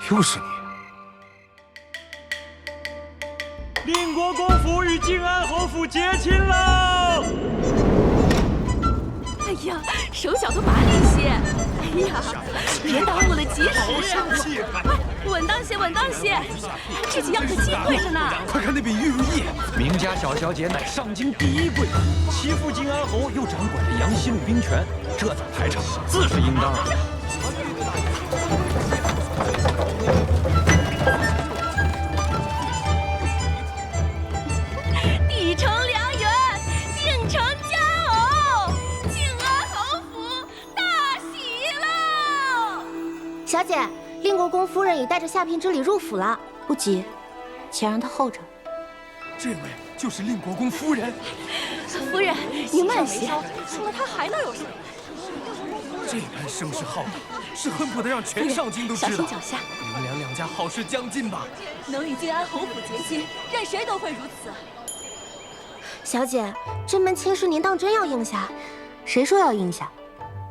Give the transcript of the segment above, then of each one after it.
又是你！令国公府与靖安侯府结亲喽！哎呀，手脚都麻利些！哎呀，别耽误了吉时啊！快，稳当些，稳当些！这几样可金贵着呢！快看那笔玉如意，名家小小姐乃上京第一贵人，其父靖安侯又掌管着杨西路兵权，这等排场自是应当。底成良缘，定成佳偶，靖安侯府大喜喽！小姐，令国公夫人已带着下聘之礼入府了，不急，且让她候着。这位就是令国公夫人。夫人，您慢些。除了她还能有谁？这般声势浩大，是恨不得让全上京都知道。小心脚下。您娘两家好事将近吧？能与靖安侯府结亲，任谁都会如此。小姐，这门亲事您当真要应下？谁说要应下？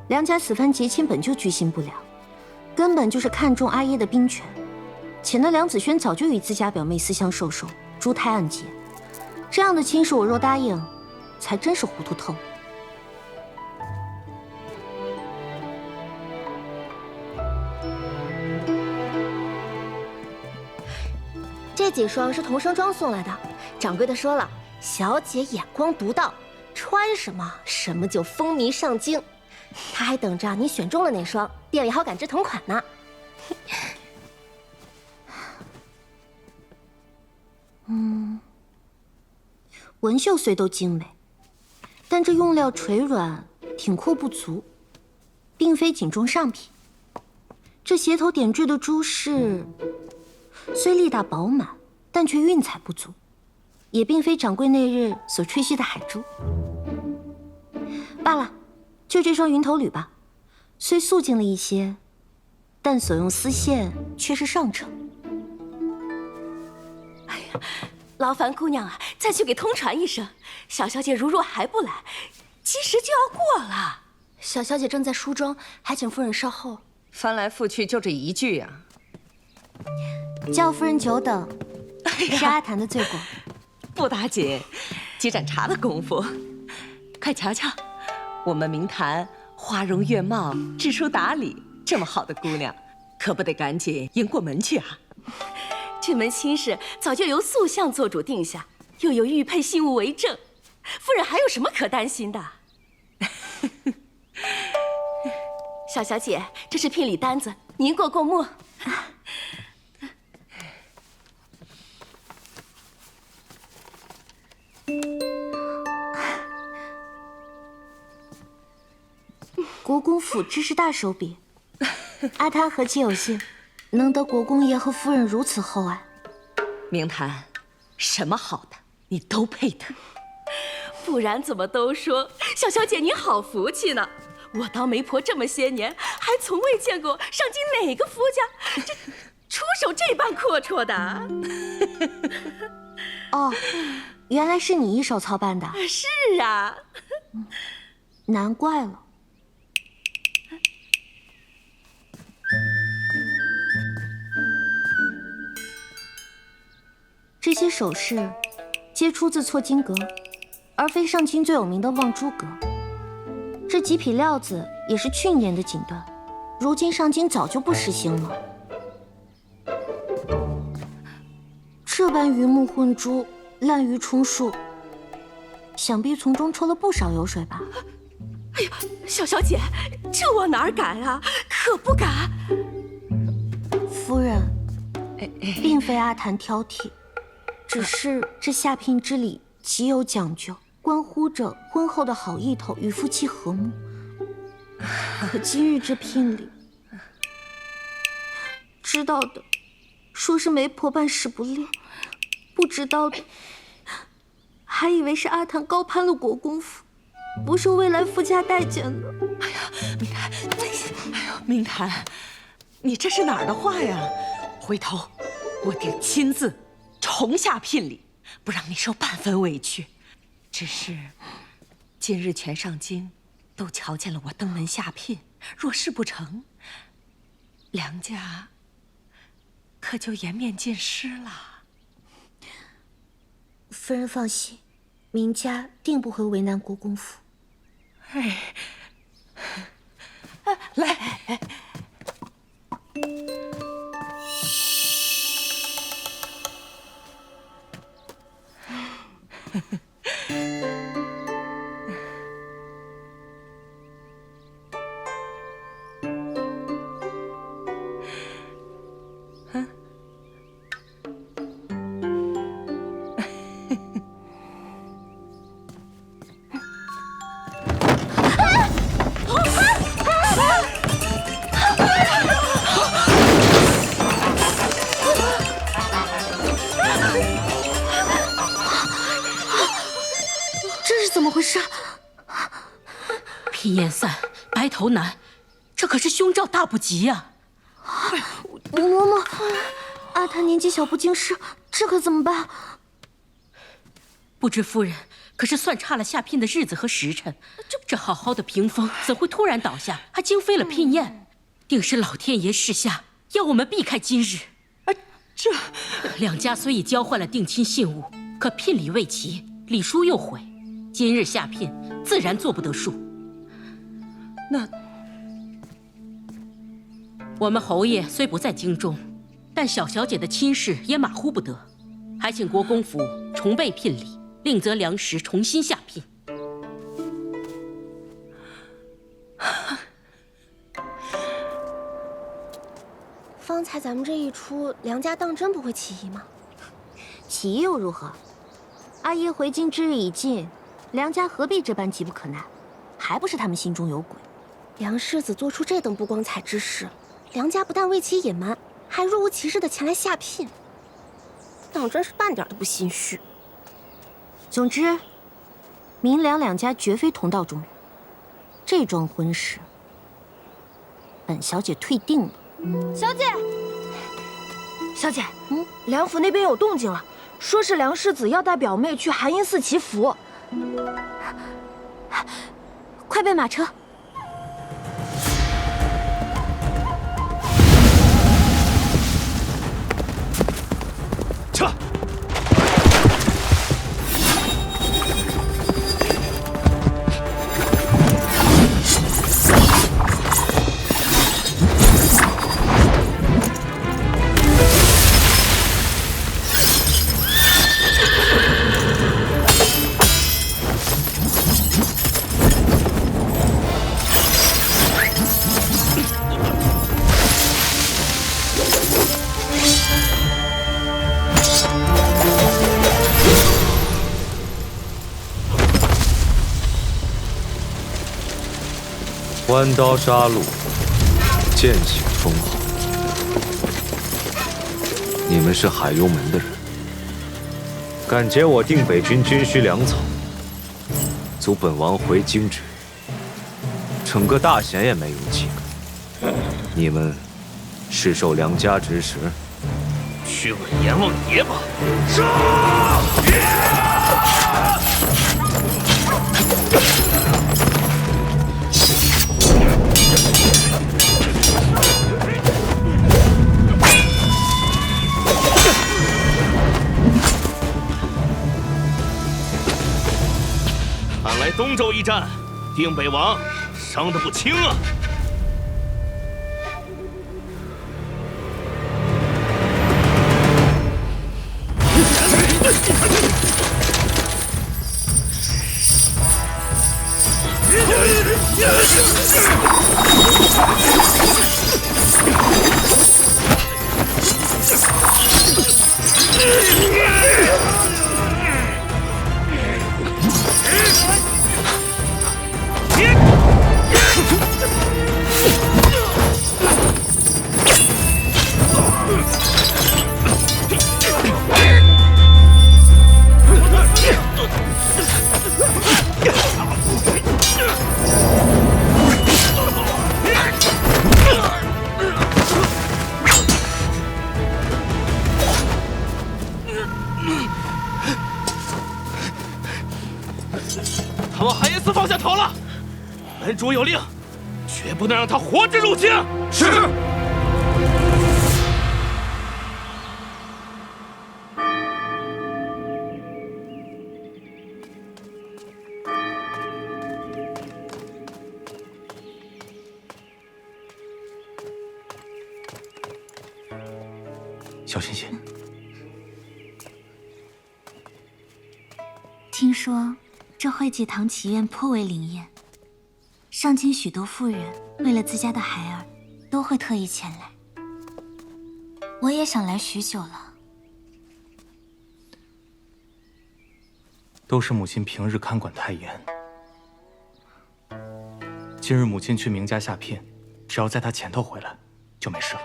两家此番结亲本就居心不良，根本就是看中阿耶的兵权。且那梁子轩早就与自家表妹私相授受，珠胎暗结，这样的亲事我若答应，才真是糊涂透。这几双是童生庄送来的，掌柜的说了，小姐眼光独到，穿什么什么就风靡上京。他还等着你选中了哪双，店里好赶制同款呢。纹绣虽都精美，但这用料垂软，挺阔不足，并非锦中上品。这鞋头点缀的珠饰，虽力大饱满，但却韵彩不足，也并非掌柜那日所吹嘘的海珠。罢了，就这双云头履吧，虽素净了一些，但所用丝线却是上乘。哎呀，劳烦姑娘啊，再去给通传一声，小小姐如若还不来，吉时就要过了。小小姐正在梳妆，还请夫人稍后。翻来覆去就这一句呀。叫夫人久等，是阿谭的罪过。不打紧，几盏茶的功夫。快瞧瞧，我们明坛花容月貌、知书达理，这么好的姑娘，可不得赶紧迎过门去啊！这门亲事早就由素相做主定下，又有玉佩信物为证，夫人还有什么可担心的？小小姐，这是聘礼单子，您过目。国公府知是大手笔，阿谭何其有幸，能得国公爷和夫人如此厚爱。明坛，什么好的你都配得。不然怎么都说小小姐您好福气呢？我当媒婆这么些年，还从未见过上京哪个夫家这出手这般阔绰的。哦，原来是你一手操办的。是啊，难怪了。这些首饰皆出自错金阁，而非上京最有名的望珠阁。这几匹料子也是去年的锦缎，如今上京早就不实行了。这般鱼目混珠、滥竽充数，想必从中抽了不少油水吧？哎呀，小小姐，这我哪敢啊，可不敢。夫人，并非阿谭挑剔，只是这下聘之礼极有讲究，关乎着婚后的好意头与夫妻和睦。可今日这聘礼，知道的说是媒婆办事不力，不知道的还以为是阿谭高攀了国公府，不受未来夫家待见呢。哎呀，明坛，哎呦，明坛，你这是哪儿的话呀？回头我定亲自重下聘礼，不让你受半分委屈。只是今日全上京都瞧见了我登门下聘，若事不成，梁家可就颜面尽失了。夫人放心，明家定不会为难国公府。哎，来。怎么回事？披烟散，白头难，这可是凶兆大不吉呀！嬷嬷，阿谭年纪小不经事，这可怎么办？不知夫人可是算差了下聘的日子和时辰？这好好的屏风怎会突然倒下，还惊飞了聘宴？定是老天爷示下，要我们避开今日。这两家虽已交换了定亲信物，可聘礼未齐，礼书又毁，今日下聘自然做不得数。那我们侯爷虽不在京中，但小小姐的亲事也马虎不得，还请国公府重备聘礼，另择良时重新下聘。方才咱们这一出，梁家当真不会起疑吗？起疑又如何？阿爷回京之日已尽，梁家何必这般急不可耐？还不是他们心中有鬼。梁世子做出这等不光彩之事，梁家不但为其隐瞒，还若无其事的前来下聘，当真是半点都不心虚。总之，明梁两家绝非同道中人。这桩婚事，本小姐退定了。小姐，小姐，梁府那边有动静了，说是梁世子要带表妹去寒英寺祈福。快备马车！撤！弯刀杀戮，剑行封号。你们是海幽门的人，敢劫我定北军军需粮草，阻本王回京之日，整个大弦也没有几个。你们是受梁家指使，去问阎王爷吧。杀！看来东周一战，定北王伤得不轻啊！本主有令，绝不能让他活着入京。是。小心些。听说这会稽堂祈愿颇为灵验，上京许多妇人为了自家的孩儿，都会特意前来。我也想来许久了。都是母亲平日看管太严，今日母亲去明家下聘，只要在她前头回来，就没事了。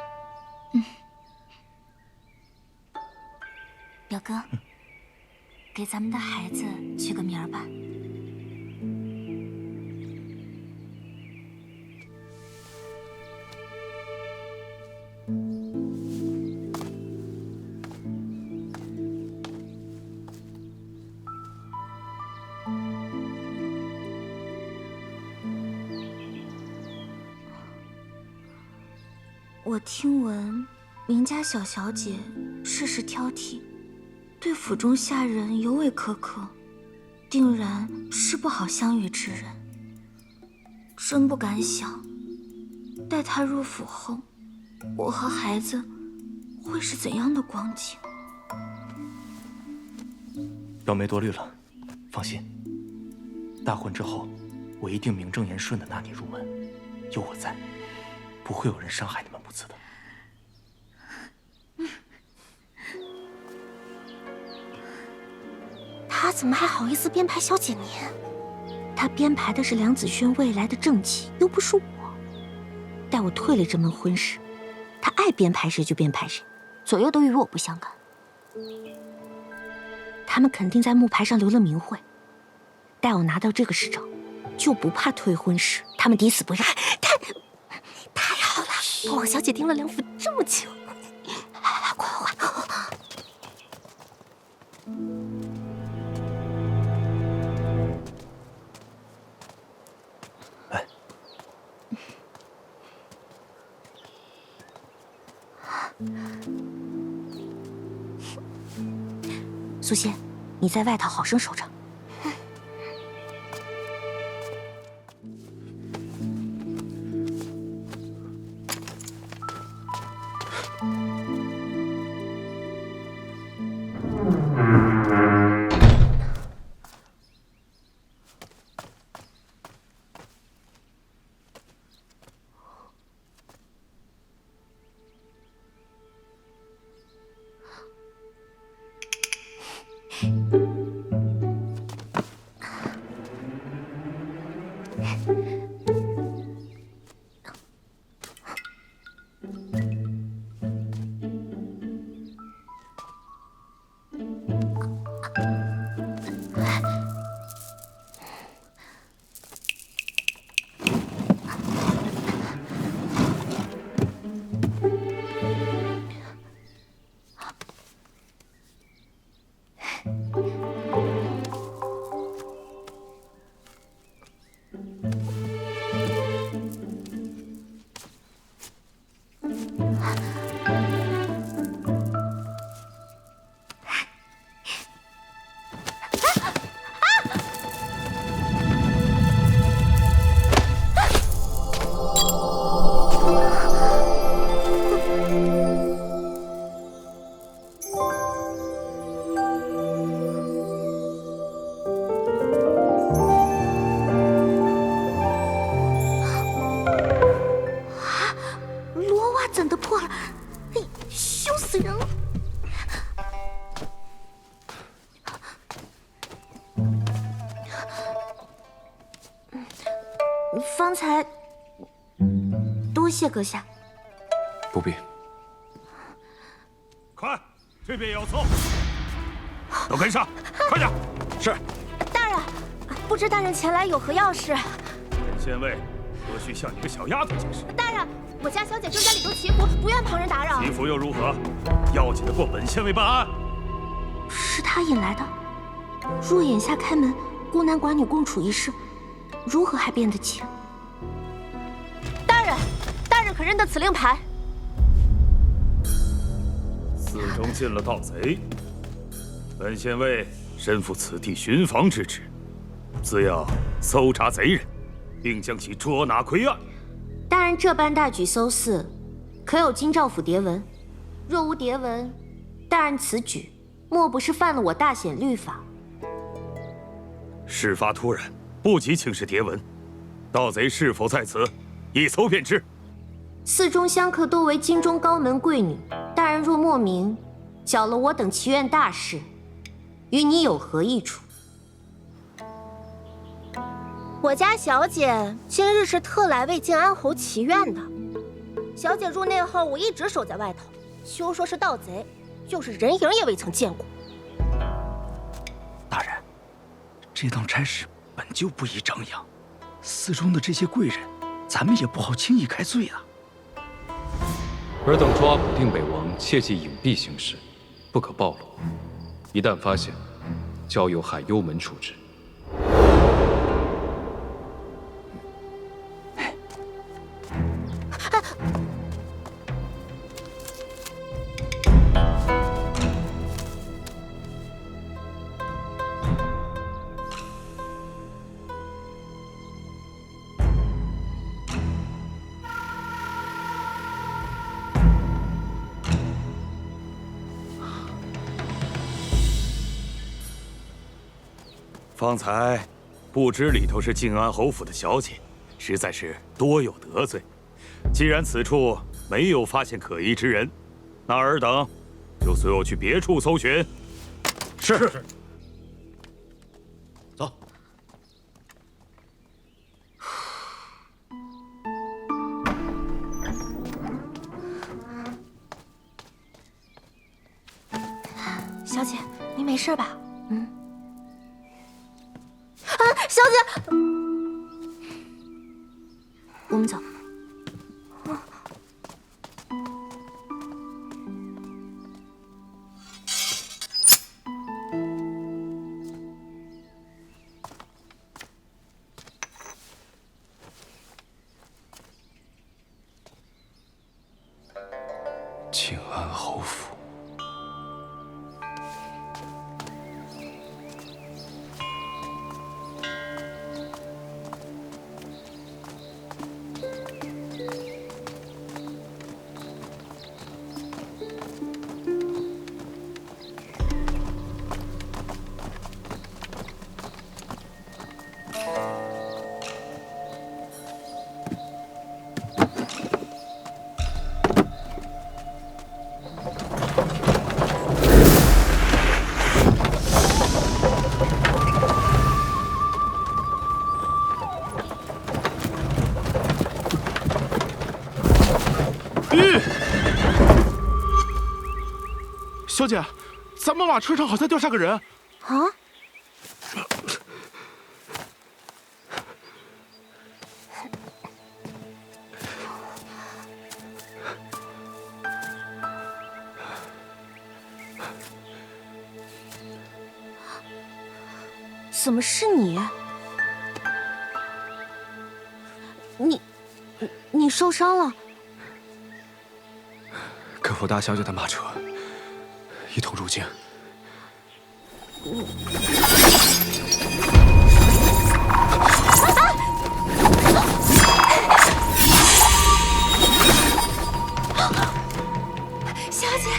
表哥，给咱们的孩子取个名儿吧。我听闻明家小小姐事事挑剔，对府中下人尤为苛刻，定然是不好相遇之人。真不敢想，待她入府后，我和孩子会是怎样的光景。表妹多虑了，放心，大婚之后，我一定名正言顺的纳你入门，有我在，不会有人伤害你们母子的。他怎么还好意思编排小姐您？他编排的是梁子轩未来的正妻，又不是我。待我退了这门婚事，他爱编排谁就编排谁，左右都与我不相干。他们肯定在木牌上留了名讳，待我拿到这个实诏，就不怕退婚时他们抵死不让。太好了，王小姐盯了梁府这么久，快！来，苏仙，你在外头好生守着。方才多谢阁下。不必。快，这边也要凑，都跟上，快点！是。大人，不知大人前来有何要事？本县尉何须向一个小丫头解释？大人，我家小姐正在里头祈福，不愿旁人打扰。祈福又如何？要紧的过本县尉办案。是他引来的。若眼下开门，孤男寡女共处一室，如何还变得亲？可认得此令牌。寺中进了盗贼，本县尉身负此地巡防之职，自要搜查贼人，并将其捉拿归案。大人这般大举搜寺，可有京兆府牒文？若无牒文，大人此举莫不是犯了我大显律法？事发突然，不及请示牒文，盗贼是否在此，一搜便知。寺中香客多为京中高门贵女，大人若莫名，搅了我等祈愿大事，与你有何益处？我家小姐今日是特来为靖安侯祈愿的。小姐入内后，我一直守在外头，休说是盗贼，就是人影也未曾见过。大人，这档差事本就不宜张扬，寺中的这些贵人，咱们也不好轻易开罪啊。尔等抓捕定北王，切忌隐蔽行事，不可暴露。一旦发现，交由海幽门处置。方才不知里头是靖安侯府的小姐，实在是多有得罪。既然此处没有发现可疑之人，那尔等就随我去别处搜寻。是。走。小姐，你没事吧？嗯。啊，小姐，我们走。靖安侯府。小姐，咱们马车上好像掉下个人。啊？怎么是你？你受伤了？跟我大小姐的马车一同入京。小姐，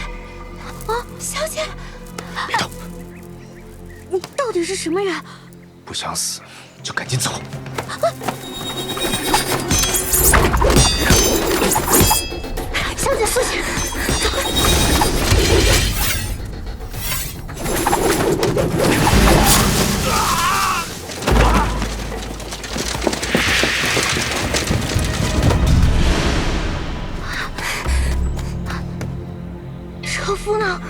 啊，小姐，别动！你到底是什么人？不想死就赶紧走。小姐苏醒，车夫呢？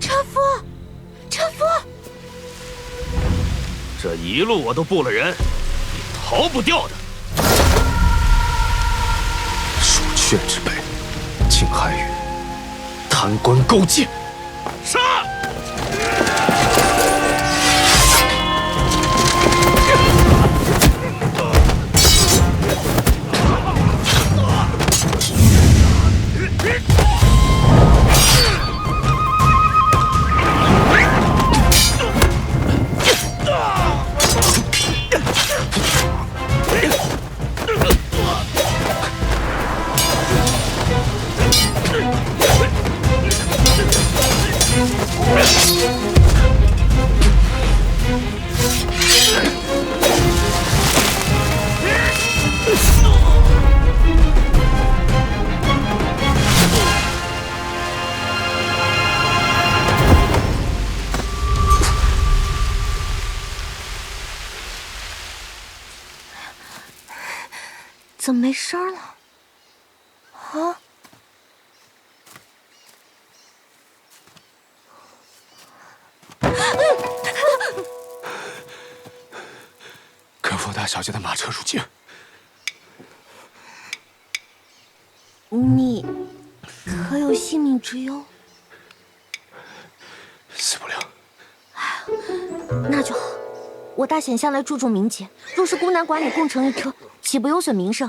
车夫，车夫！这一路我都布了人，你逃不掉的。鼠雀之辈，竟还与贪官勾结！杀！怎么没声了？啊！可否大小姐的马车入京？你可有性命之忧？死不了。那就好。我大显向来注重名节，若是孤男寡女共乘一车，岂不有损名声？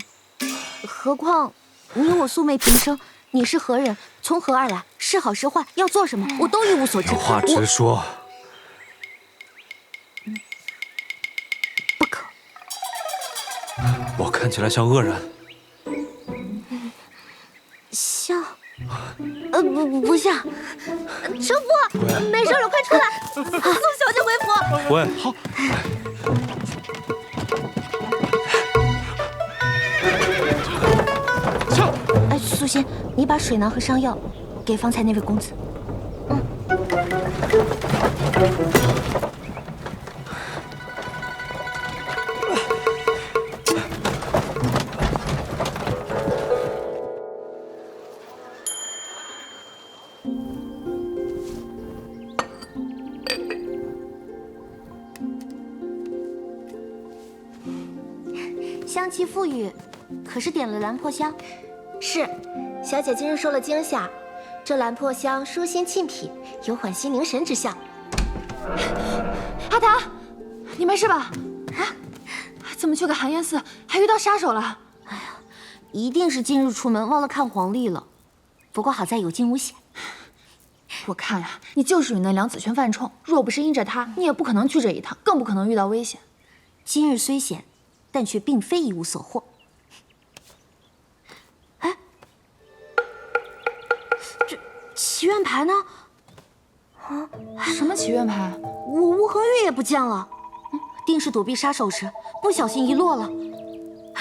何况你我素昧平生，你是何人，从何而来，是好是坏，要做什么，我都一无所知。有话直说。不可。我看起来像恶人？像？不像。神父，没事了，快出来！送小姐回府。喂，好。哎，素心，你把水囊和伤药给方才那位公子。香气馥郁，可是点了兰破香？是，小姐今日受了惊吓，这兰破香舒心沁脾，有缓心凝神之效。阿棠，你没事吧？啊，怎么去个寒烟寺还遇到杀手了？哎呀，一定是今日出门忘了看黄历了。不过好在有惊无险。我看呀，你就是与那梁子轩犯冲，若不是因着他，你也不可能去这一趟，更不可能遇到危险。今日虽险，但却并非一无所获。哎，这祈愿牌呢？啊，什么祈愿牌？我吴恒玉也不见了，定是躲避杀手时不小心遗落了。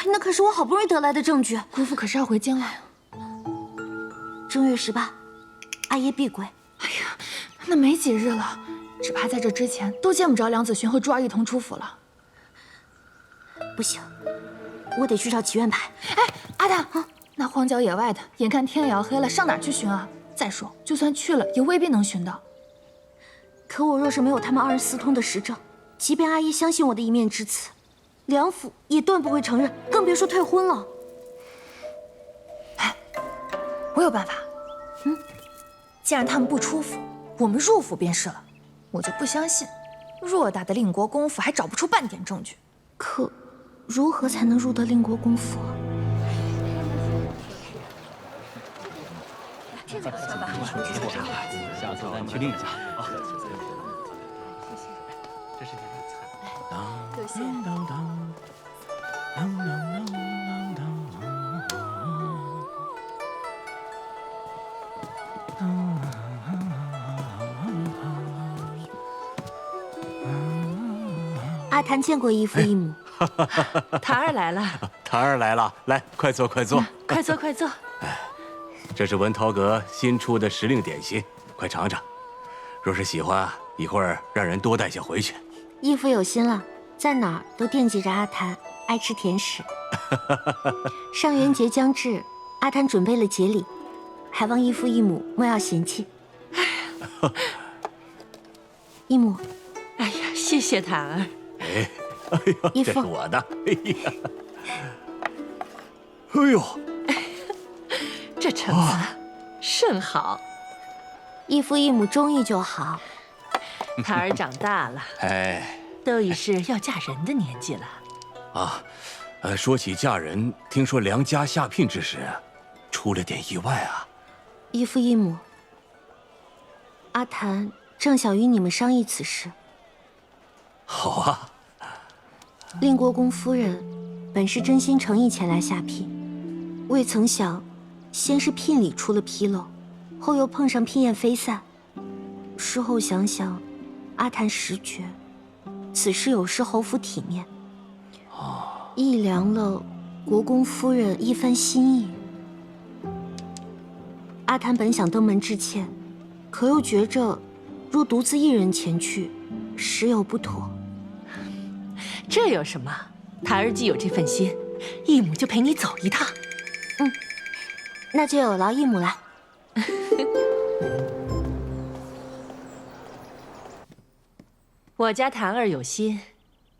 那可是我好不容易得来的证据。姑父可是要回京了。正月18，阿爷闭归。哎呀，那没几日了，只怕在这之前都见不着梁子轩和珠儿一同出府了。不行，我得去找祈愿牌。哎，阿棠，那荒郊野外的，眼看天也要黑了，上哪儿去寻啊？再说，就算去了，也未必能寻到。可我若是没有他们二人私通的实证，即便阿姨相信我的一面之词，梁府也断不会承认，更别说退婚了。哎，我有办法。既然他们不出府，我们入府便是了。我就不相信，偌大的令国公府还找不出半点证据。可，如何才能入得令国公府啊？这个行吧？下次咱去另一家啊。这是你的菜。多谢。阿谭见过义父义母。檀儿来了。檀儿来了，来，快坐，快坐，快坐，快坐。这是文涛阁新出的时令点心，快尝尝。若是喜欢，一会儿让人多带些回去。义父有心了，在哪儿都惦记着阿谭，爱吃甜食。上元节将至，阿谭准备了节礼，还望义父义母莫要嫌弃。义母，哎呀，谢谢檀儿。哎，哎呀，这是我的。哎呀，哎呦，这陈子甚好。义父义母中意就好。檀儿长大了，哎，都已是要嫁人的年纪了。啊，说起嫁人，听说梁家下聘之时，出了点意外啊。义父义母，阿谭正想与你们商议此事。好啊。令国公夫人本是真心诚意前来下聘，未曾想，先是聘礼出了纰漏，后又碰上聘宴飞散。事后想想，阿谭实觉此事有失侯府体面，亦凉了国公夫人一番心意。阿谭本想登门致歉，可又觉着若独自一人前去，实有不妥。这有什么？檀儿既有这份心，义母就陪你走一趟。那就有劳义母了。我家檀儿有心，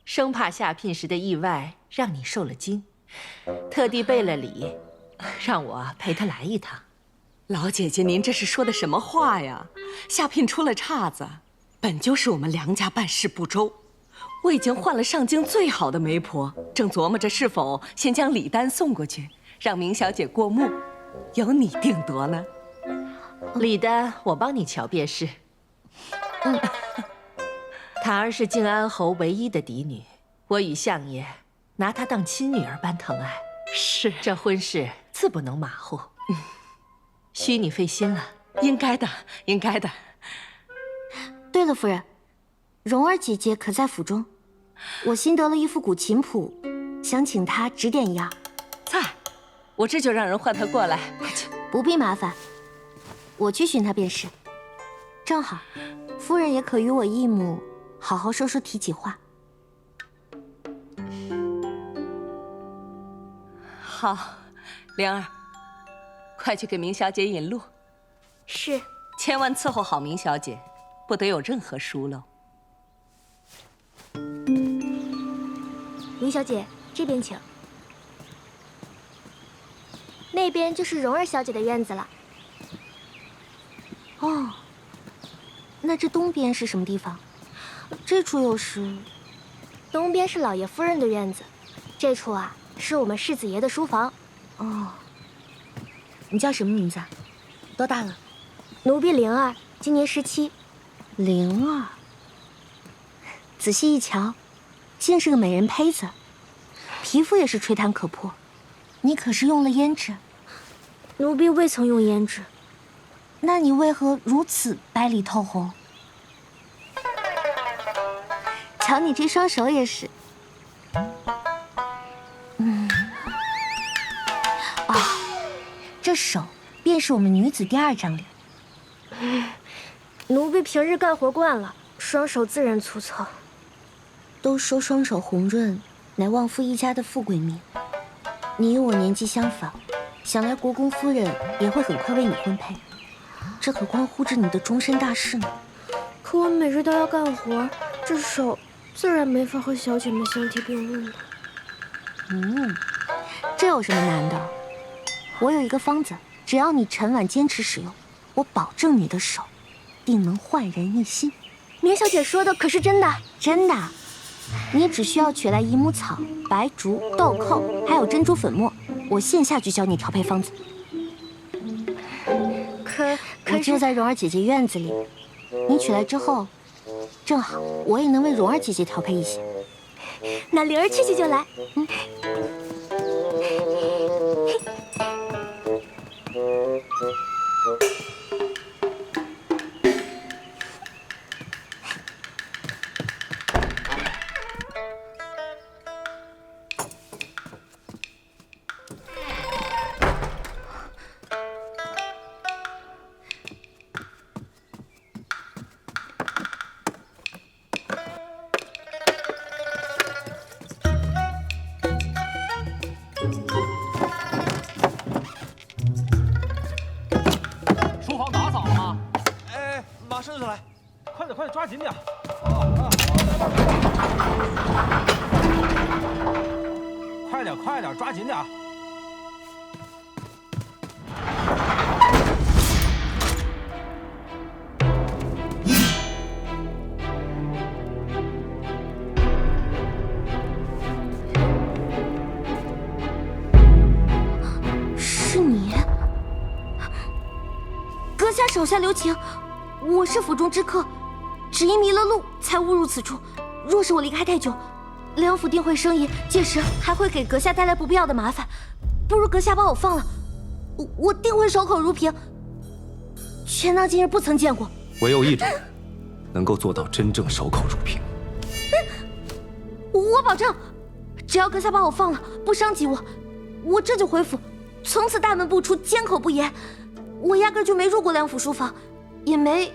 生怕下聘时的意外让你受了惊，特地备了礼，让我陪她来一趟。老姐姐，您这是说的什么话呀？下聘出了岔子，本就是我们梁家办事不周。我已经换了上京最好的媒婆，正琢磨着是否先将礼单送过去，让明小姐过目，由你定夺呢。礼单我帮你瞧便是。檀儿是靖安侯唯一的嫡女，我与相爷拿她当亲女儿般疼爱。是，这婚事自不能马虎。需你费心了，应该的，应该的。对了，夫人，蓉儿姐姐可在府中？我新得了一副古琴谱，想请她指点一二。在，我这就让人唤她过来。快去。不必麻烦，我去寻她便是。正好，夫人也可与我义母好好说说提起话。好，灵儿，快去给明小姐引路。是。千万伺候好明小姐，不得有任何疏漏。明小姐，这边请。那边就是蓉儿小姐的院子了。哦，那这东边是什么地方？这处又是？东边是老爷夫人的院子，这处啊是我们世子爷的书房。哦，你叫什么名字？多大了？奴婢灵儿，今年17。灵儿，仔细一瞧，竟是个美人胚子，皮肤也是吹弹可破。你可是用了胭脂？奴婢未曾用胭脂。那你为何如此白里透红？瞧你这双手也是。这手便是我们女子第2张脸。奴婢平日干活惯了，双手自然粗糙。都说双手红润乃旺夫一家的富贵命，你与我年纪相仿，想来国公夫人也会很快为你婚配，这可关乎着你的终身大事呢。可我每日都要干活，这手自然没法和小姐们相提并论了。这有什么难的？我有一个方子，只要你晨晚坚持使用，我保证你的手定能焕然一新。明小姐说的可是真的？真的。你只需要取来姨母草、白术、豆蔻，还有珍珠粉末，我现下就教你调配方子。可我就在蓉儿姐姐院子里，你取来之后，正好我也能为蓉儿姐姐调配一些。那灵儿去就来。书房打扫了吗？哎，马上就来，快点，快点，抓紧点！快点，快点，抓紧点！是你？阁下手下留情，我是府中之客，只因迷了路才误入此处。若是我离开太久，梁府定会生疑，届时还会给阁下带来不必要的麻烦。不如阁下把我放了，我定会守口如瓶。全当今日不曾见过。唯有一种人能够做到真正守口如瓶。我保证，只要阁下把我放了，不伤及我，我这就回府，从此大门不出，缄口不言。我压根就没入过梁府书房，也没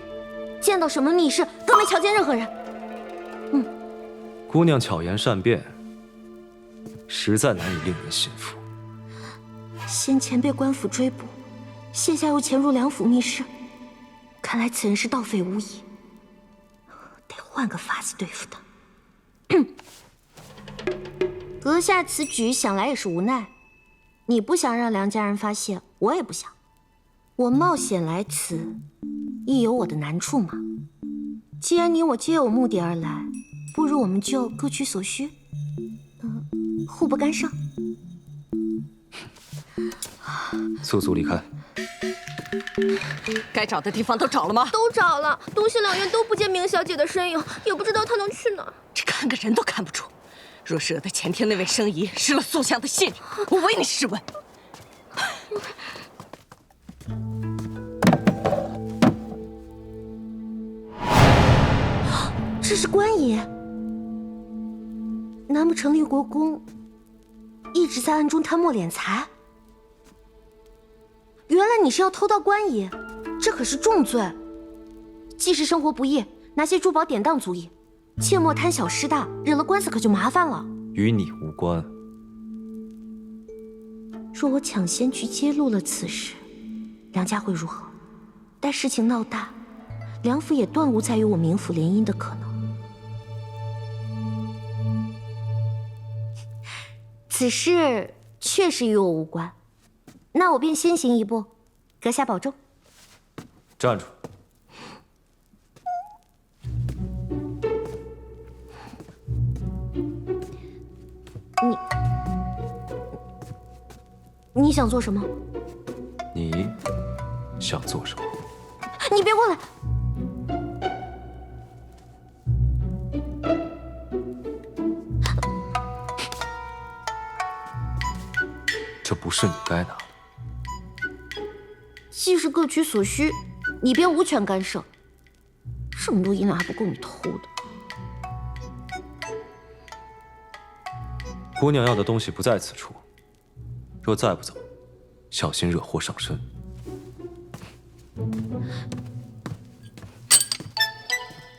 见到什么密室，更没瞧见任何人。姑娘巧言善辩，实在难以令人信服。先前被官府追捕，现下又潜入梁府密室，看来此人是盗匪无疑，得换个法子对付他。阁下此举想来也是无奈，你不想让梁家人发现，我也不想。我冒险来此，亦有我的难处嘛。既然你我皆有目的而来，不如我们就各取所需，互不干涉。速速离开。该找的地方都找了吗？都找了，东西两院都不见明小姐的身影，也不知道她能去哪儿。这看个人都看不出。若是惹得前天那位生姨失了素香的信任，我唯你是问。这是官爷，难不成立国公一直在暗中贪墨敛财？原来你是要偷盗官爷，这可是重罪。既是生活不易，拿些珠宝典当足矣，切莫贪小失大，惹了官司可就麻烦了。与你无关。若我抢先去揭露了此事，梁家会如何？待事情闹大，梁府也断无再与我冥府联姻的可能。此事确实与我无关，那我便先行一步，阁下保重。站住！你想做什么？你想做什么？你别过来！这不是你该拿的。既是各取所需，你便无权干涉。这么多银两还不够你偷的。姑娘要的东西不在此处，若再不走，小心惹祸上身。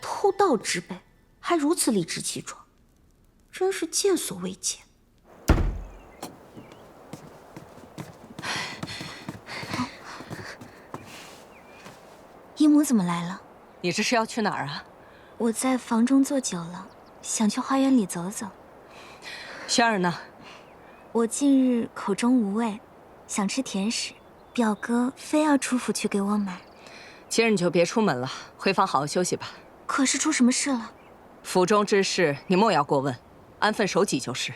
偷盗之辈，还如此理直气壮，真是见所未见。姨母怎么来了？你这是要去哪儿啊？我在房中坐久了，想去花园里走走。轩儿呢？我近日口中无味，想吃甜食，表哥非要出府去给我买。今儿你就别出门了，回房好好休息吧。可是出什么事了？府中之事你莫要过问，安分守己就是。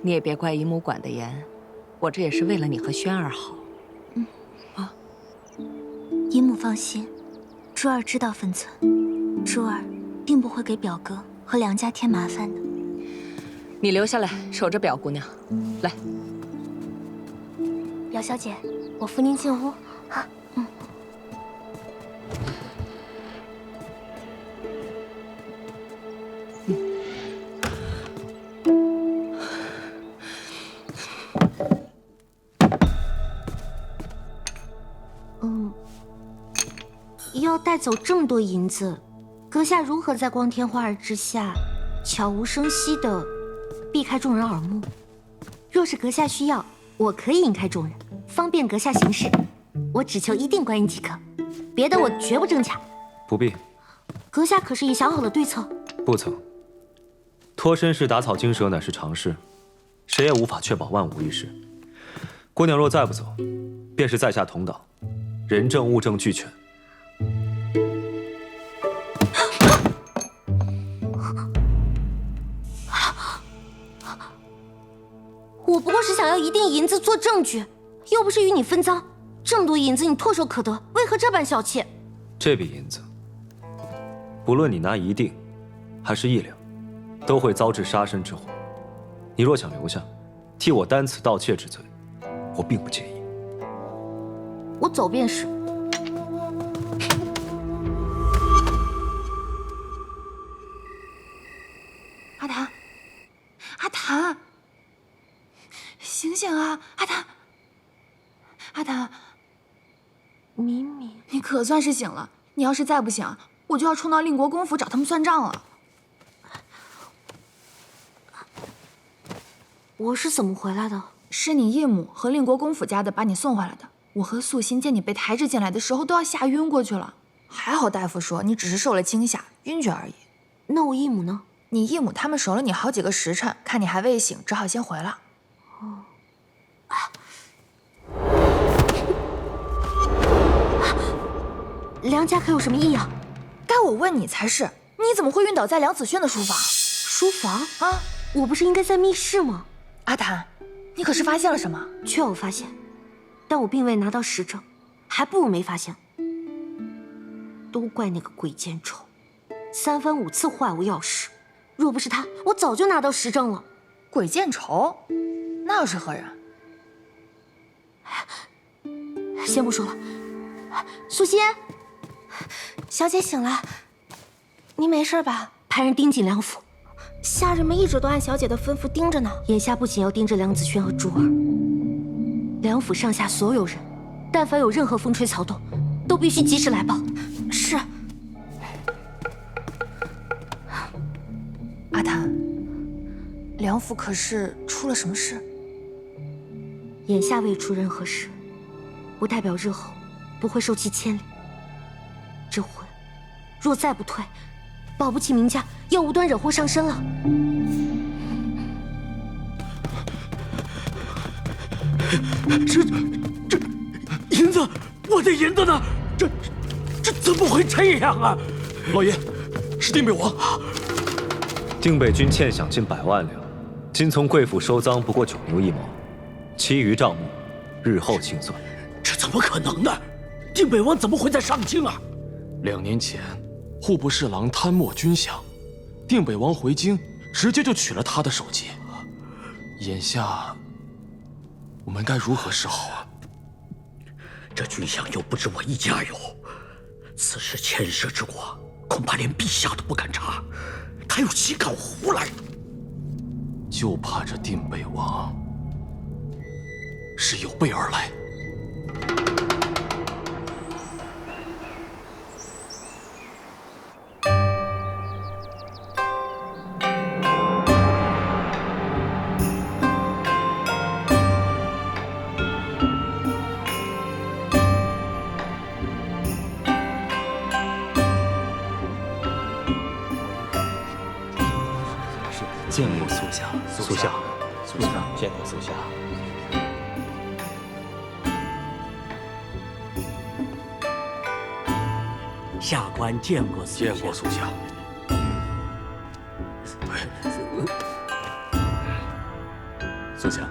你也别怪姨母管得严，我这也是为了你和轩儿好。姨母放心，珠儿知道分寸，珠儿定不会给表哥和梁家添麻烦的。你留下来守着表姑娘，来。表小姐，我扶您进屋。好，要带走这么多银子，阁下如何在光天化日之下，悄无声息地避开众人耳目？若是阁下需要，我可以引开众人，方便阁下行事。我只求一定官银即可，别的我绝不争抢。不必。阁下可是已想好了对策？不曾。脱身式打草惊蛇乃是常事，谁也无法确保万无一失。姑娘若再不走，便是在下同党，人证物证俱全。我不过是想要一锭银子做证据，又不是与你分赃。这么多银子你唾手可得，为何这般小气？这笔银子，不论你拿1锭，还是1两，都会遭致杀身之祸。你若想留下，替我担此盗窃之罪，我并不介意。我走便是。阿谭，阿谭，醒醒啊！阿谭，阿谭，敏敏，你可算是醒了。你要是再不行，我就要冲到令国公府找他们算账了。我是怎么回来的？是你义母和令国公府家的把你送回来的。我和素心见你被抬着进来的时候都要吓晕过去了，还好大夫说你只是受了惊吓，晕厥而已。那我义母呢？你义母他们守了你好几个时辰，看你还未醒，只好先回了。哦。梁家可有什么异样？该我问你才是，你怎么会晕倒在梁子轩的书房？书房啊，我不是应该在密室吗？阿谭，你可是发现了什么？确有发现，但我并未拿到实证，还不如没发现。都怪那个鬼见愁，3番5次坏我钥匙，若不是他，我早就拿到实证了。鬼见愁，那又是何人？先不说了，素心，小姐醒了，你没事吧？派人盯紧梁府，下人们一直都按小姐的吩咐盯着呢。眼下不仅要盯着梁子轩和珠儿，梁府上下所有人，但凡有任何风吹草动，都必须及时来报。是。阿谭，梁府可是出了什么事？眼下未出任何事，不代表日后不会受其牵连。这婚若再不退，保不齐明家要无端惹祸上身了。这银子，我的银子呢？这怎么会这样啊？老爷，是定北王。定北君欠饷近100万两，今从贵府收赃不过9牛1毛，其余账目日后清算。这怎么可能呢？定北王怎么会在上京啊？2年前，户部侍郎贪墨军饷，定北王回京，直接就取了他的首级。眼下，我们该如何是好啊？这军饷又不止我一家有，此事牵涉之广，恐怕连陛下都不敢查，他又岂敢胡来？就怕这定北王是有备而来。见过苏夏，苏夏，见过苏夏。下官见过苏夏，见过苏夏。苏夏，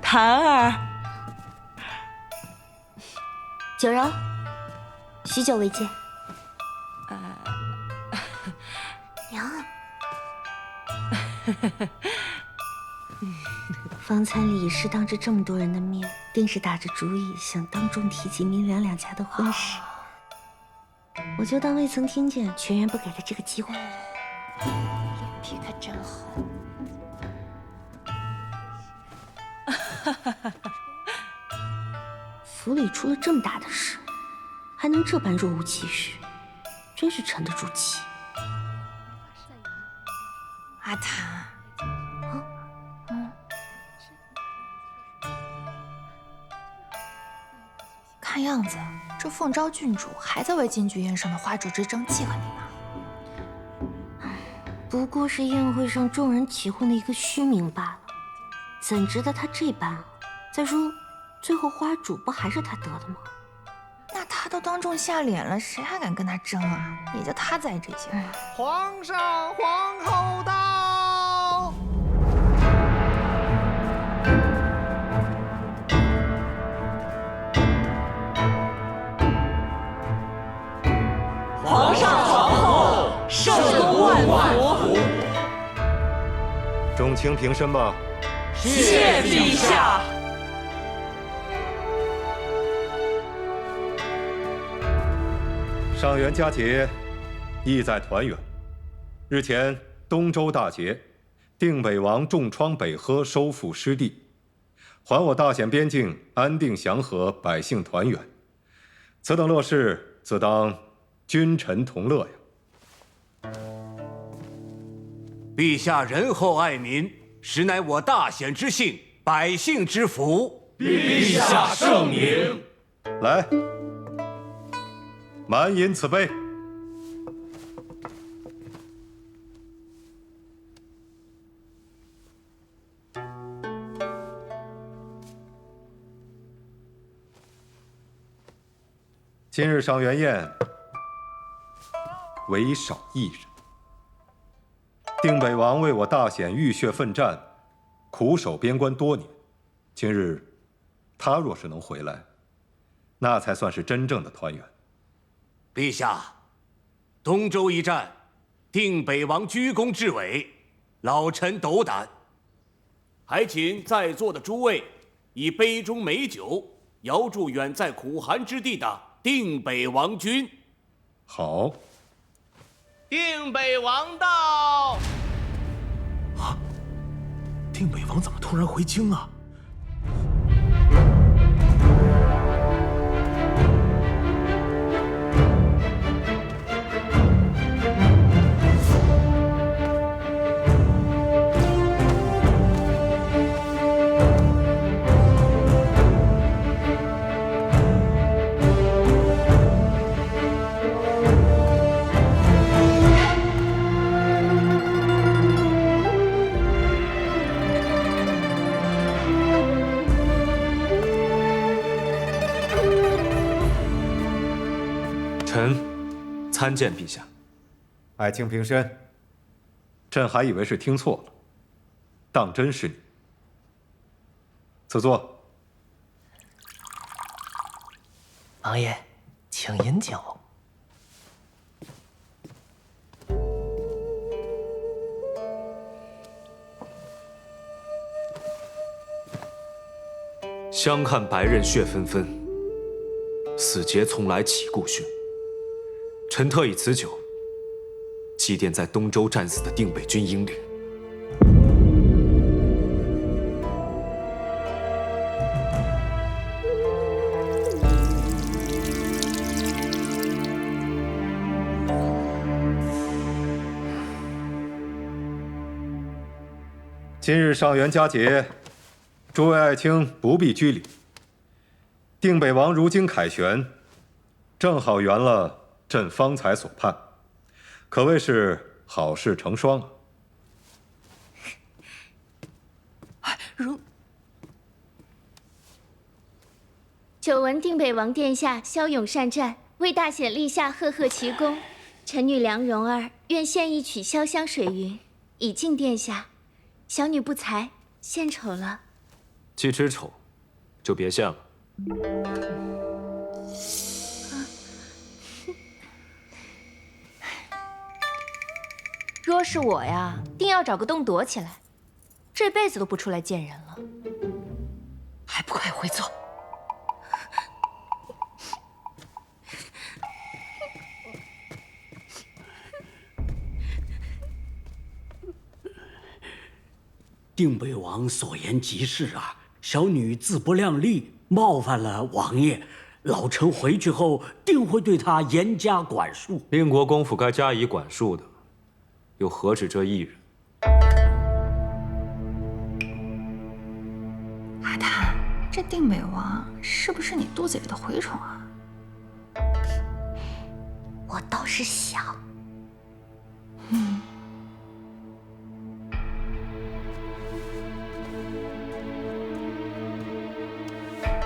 谭儿，九柔，许久未见。娘，方参礼是当着这么多人的面，定是打着主意想当众提及明梁两家的婚事，我就当未曾听见，全然不给他这个机会。脸皮可真厚。府里出了这么大的事，还能这般若无其事，真是沉得住气。阿谭，看样子这凤昭郡主还在为金菊宴上的花烛之争记恨你呢。不过是宴会上众人起哄的一个虚名罢了，怎值得他这般啊？再说，最后花主不还是他得的吗？那他都当众下脸了，谁还敢跟他争啊？也就他在意这些。皇上、皇后到！皇上、皇后，圣公万福。众卿平身吧。谢陛下。上元佳节，意在团圆。日前东周大捷，定北王重创北河，收复失地，还我大显边境安定祥和，百姓团圆。此等乐事，自当君臣同乐呀。陛下仁厚爱民，实乃我大显之幸，百姓之福。陛下圣明。来，满饮此杯。今日上元宴，唯少一人。定北王为我大显浴血奋战，苦守边关多年。今日他若是能回来，那才算是真正的团圆。陛下，东周一战，定北王居功至伟，老臣斗胆。还请在座的诸位以杯中美酒遥祝远在苦寒之地的定北王君。好。定北王到。啊！定北王怎么突然回京啊？臣参见陛下。爱卿平身。朕还以为是听错了，当真是你。赐座。王爷，请饮酒。相看白刃血纷纷，死节从来起故训。臣特以此酒祭奠在东周战死的定北军英灵。今日上元佳节，诸位爱卿不必拘礼。定北王如今凯旋，正好圆了朕方才所盼，可谓是好事成双啊！久闻定北王殿下骁勇善战，为大显立下赫赫奇功。臣女梁蓉儿愿献一曲潇湘水云，以敬殿下。小女不才，献丑了。既知丑，就别献了。若是我呀，定要找个洞躲起来，这辈子都不出来见人了。还不快回座！定北王所言极是啊，小女自不量力，冒犯了王爷。老臣回去后定会对他严加管束。令国公府该加以管束的，又何止这一人？阿谭，这定北王是不是你肚子里的蛔虫啊？我倒是想。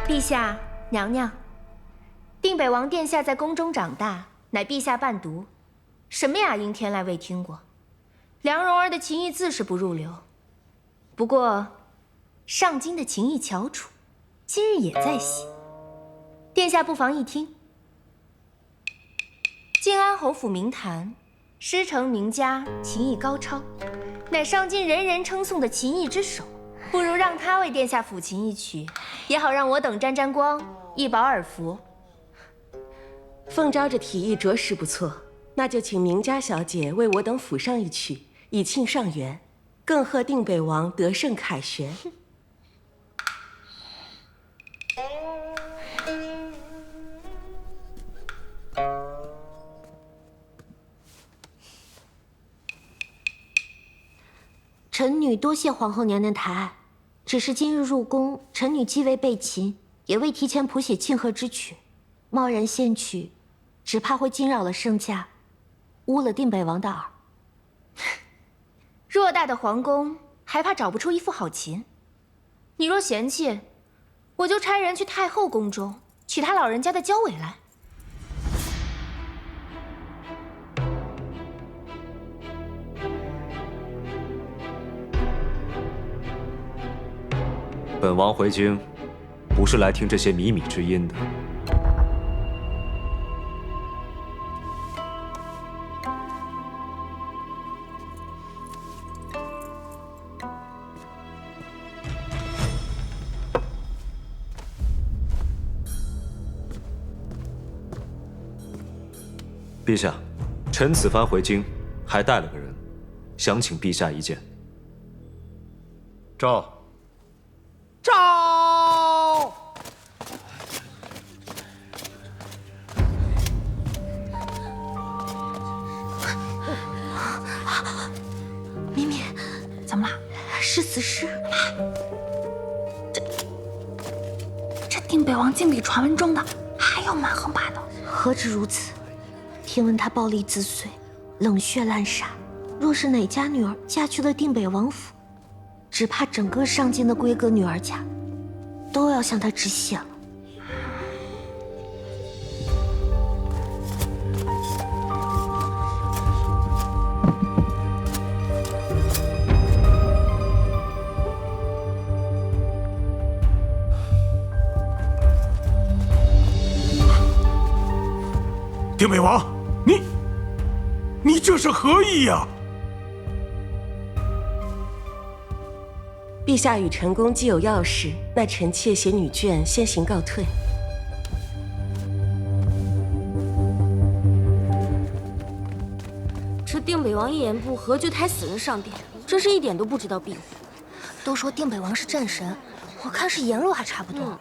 陛下、娘娘，定北王殿下在宫中长大，乃陛下伴读，什么雅音天籁未听过。梁蓉儿的琴艺自是不入流，不过上京的琴艺翘楚，今日也在席，殿下不妨一听。晋安侯府名坛，师承名家，琴艺高超，乃上京人人称颂的琴艺之首。不如让他为殿下抚琴一曲，也好让我等沾沾光，一饱耳福。否凤昭这提议着实不错，那就请明家小姐为我等抚上一曲，以庆上元，更贺定北王得胜凯旋。臣女多谢皇后娘娘抬爱，只是今日入宫，臣女既未备琴，也未提前谱写庆贺之曲，贸然献曲，只怕会惊扰了圣驾，污了定北王的耳。偌大的皇宫，还怕找不出一副好琴？你若嫌弃，我就差人去太后宫中取她老人家的交尾来。本王回京，不是来听这些靡靡之音的。陛下，臣此番回京，还带了个人，想请陛下一见。诏。诏。咪咪，怎么了？是死尸。这定北王竟比传闻中的还要蛮横霸道。何止如此，听闻他暴力自碎，冷血滥杀。若是哪家女儿嫁去了定北王府，只怕整个上京的闺阁女儿家都要向他致谢了。定北王，你这是何意呀？陛下与陈宫既有要事，那臣妾携女眷先行告退。这定北王一言不合就抬死人上殿，真是一点都不知道避讳。都说定北王是战神，我看是颜若还差不多。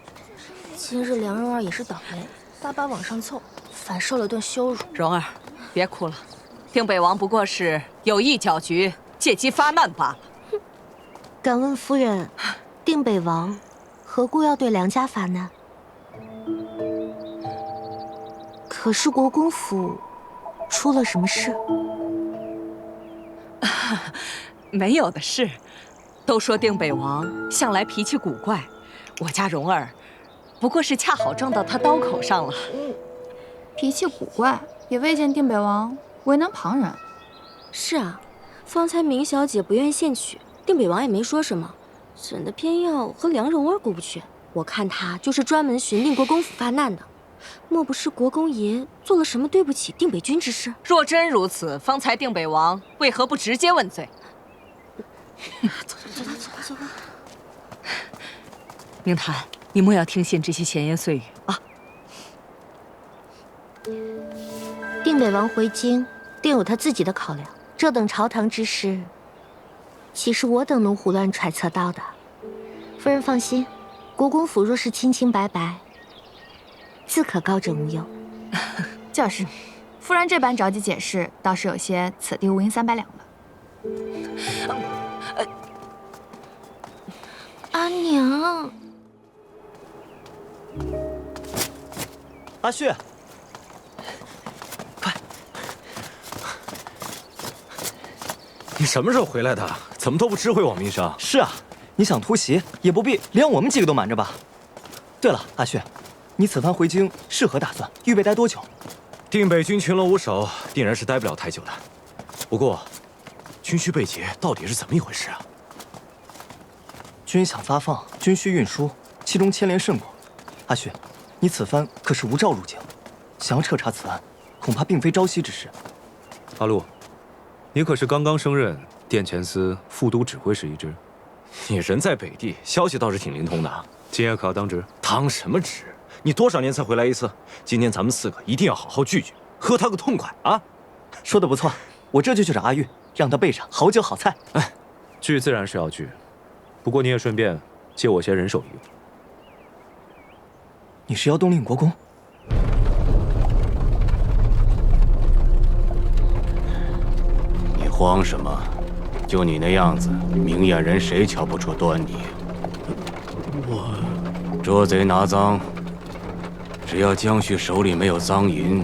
今日梁蓉儿也是倒霉，巴巴往上凑，反受了顿羞辱。蓉儿，别哭了，定北王不过是有意搅局，借机发难罢了。敢问夫人，定北王何故要对梁家发难？可是国公府出了什么事？没有的事，都说定北王向来脾气古怪，我家蓉儿不过是恰好撞到他刀口上了。脾气古怪，也未见定北王为难旁人。是啊，方才明小姐不愿献曲，定北王也没说什么，怎的偏要和梁蓉儿过不去？我看他就是专门寻定国公府发难的，莫不是国公爷做了什么对不起定北君之事？若真如此，方才定北王为何不直接问罪？走吧。明檀，你莫要听信这些闲言碎语啊！定北王回京，定有他自己的考量。这等朝堂之事，岂是我等能胡乱揣测到的？夫人放心，国公府若是清清白白，自可高枕无忧。就是，夫人这般着急解释，倒是有些此地无银300两了。阿娘，阿旭，你什么时候回来的？怎么都不知会往命上？是啊，你想突袭也不必连我们几个都瞒着吧？对了，阿旭，你此番回京是何打算？预备待多久？定北军群龙无首，定然是待不了太久的。不过，军需被劫到底是怎么一回事啊？军饷发放，军需运输，其中牵连甚广。阿旭，你此番可是无诏入京，想要彻查此案，恐怕并非朝夕之事。阿禄，你可是刚刚升任殿前司副都指挥使一职？你人在北地，消息倒是挺灵通的。今夜可要当值？当什么职？你多少年才回来一次？今天咱们4个一定要好好聚聚，喝他个痛快啊！说的不错，我这就去找阿玉，让他备上好酒好菜。哎，聚自然是要聚，不过你也顺便借我些人手一用。你是要动令国公？你慌什么？就你那样子，明眼人谁瞧不出端倪？捉贼拿赃，只要江旭手里没有赃银，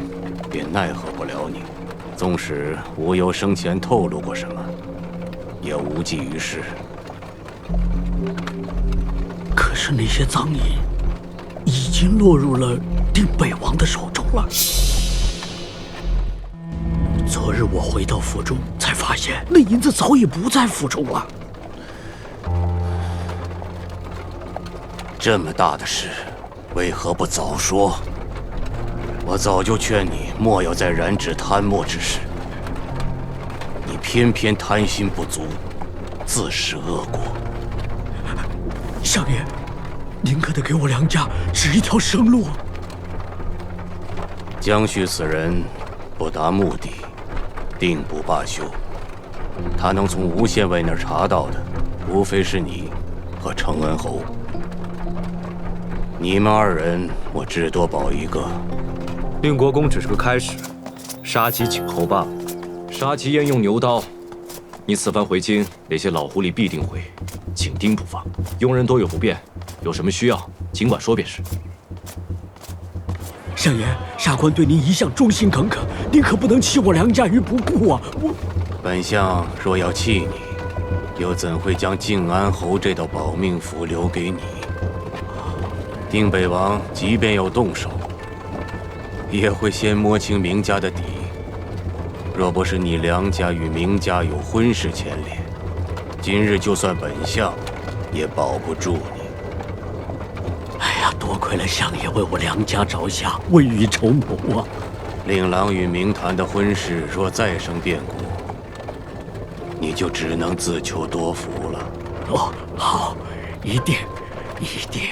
便奈何不了你。纵使无忧生前透露过什么，也无济于事。可是那些赃银已经落入了定北王的手中了。昨日我回到府中，才发现那银子早已不在府中了。这么大的事，为何不早说？我早就劝你莫要再染指贪墨之事，你偏偏贪心不足，自食恶果。相爷，您可得给我梁家指一条生路。江旭此人不达目的，定不罢休。他能从吴县尉那儿查到的，无非是你和承恩侯。你们2人，我至多保一个。令国公只是个开始，杀其儆后罢了。杀其焉用牛刀？你此番回京，那些老狐狸必定会紧盯不放。佣人多有不便，有什么需要尽管说便是。相爷，下官对您一向忠心耿耿，您可不能弃我梁家于不顾啊！本相若要弃你，又怎会将靖安侯这道保命符留给你？定北王即便要动手，也会先摸清明家的底。若不是你梁家与明家有婚事牵连，今日就算本相也保不住你。哎呀，多亏了相爷为我梁家着想，未雨绸缪啊！令郎与明坛的婚事若再生变故，你就只能自求多福了。哦，好，一定，一定。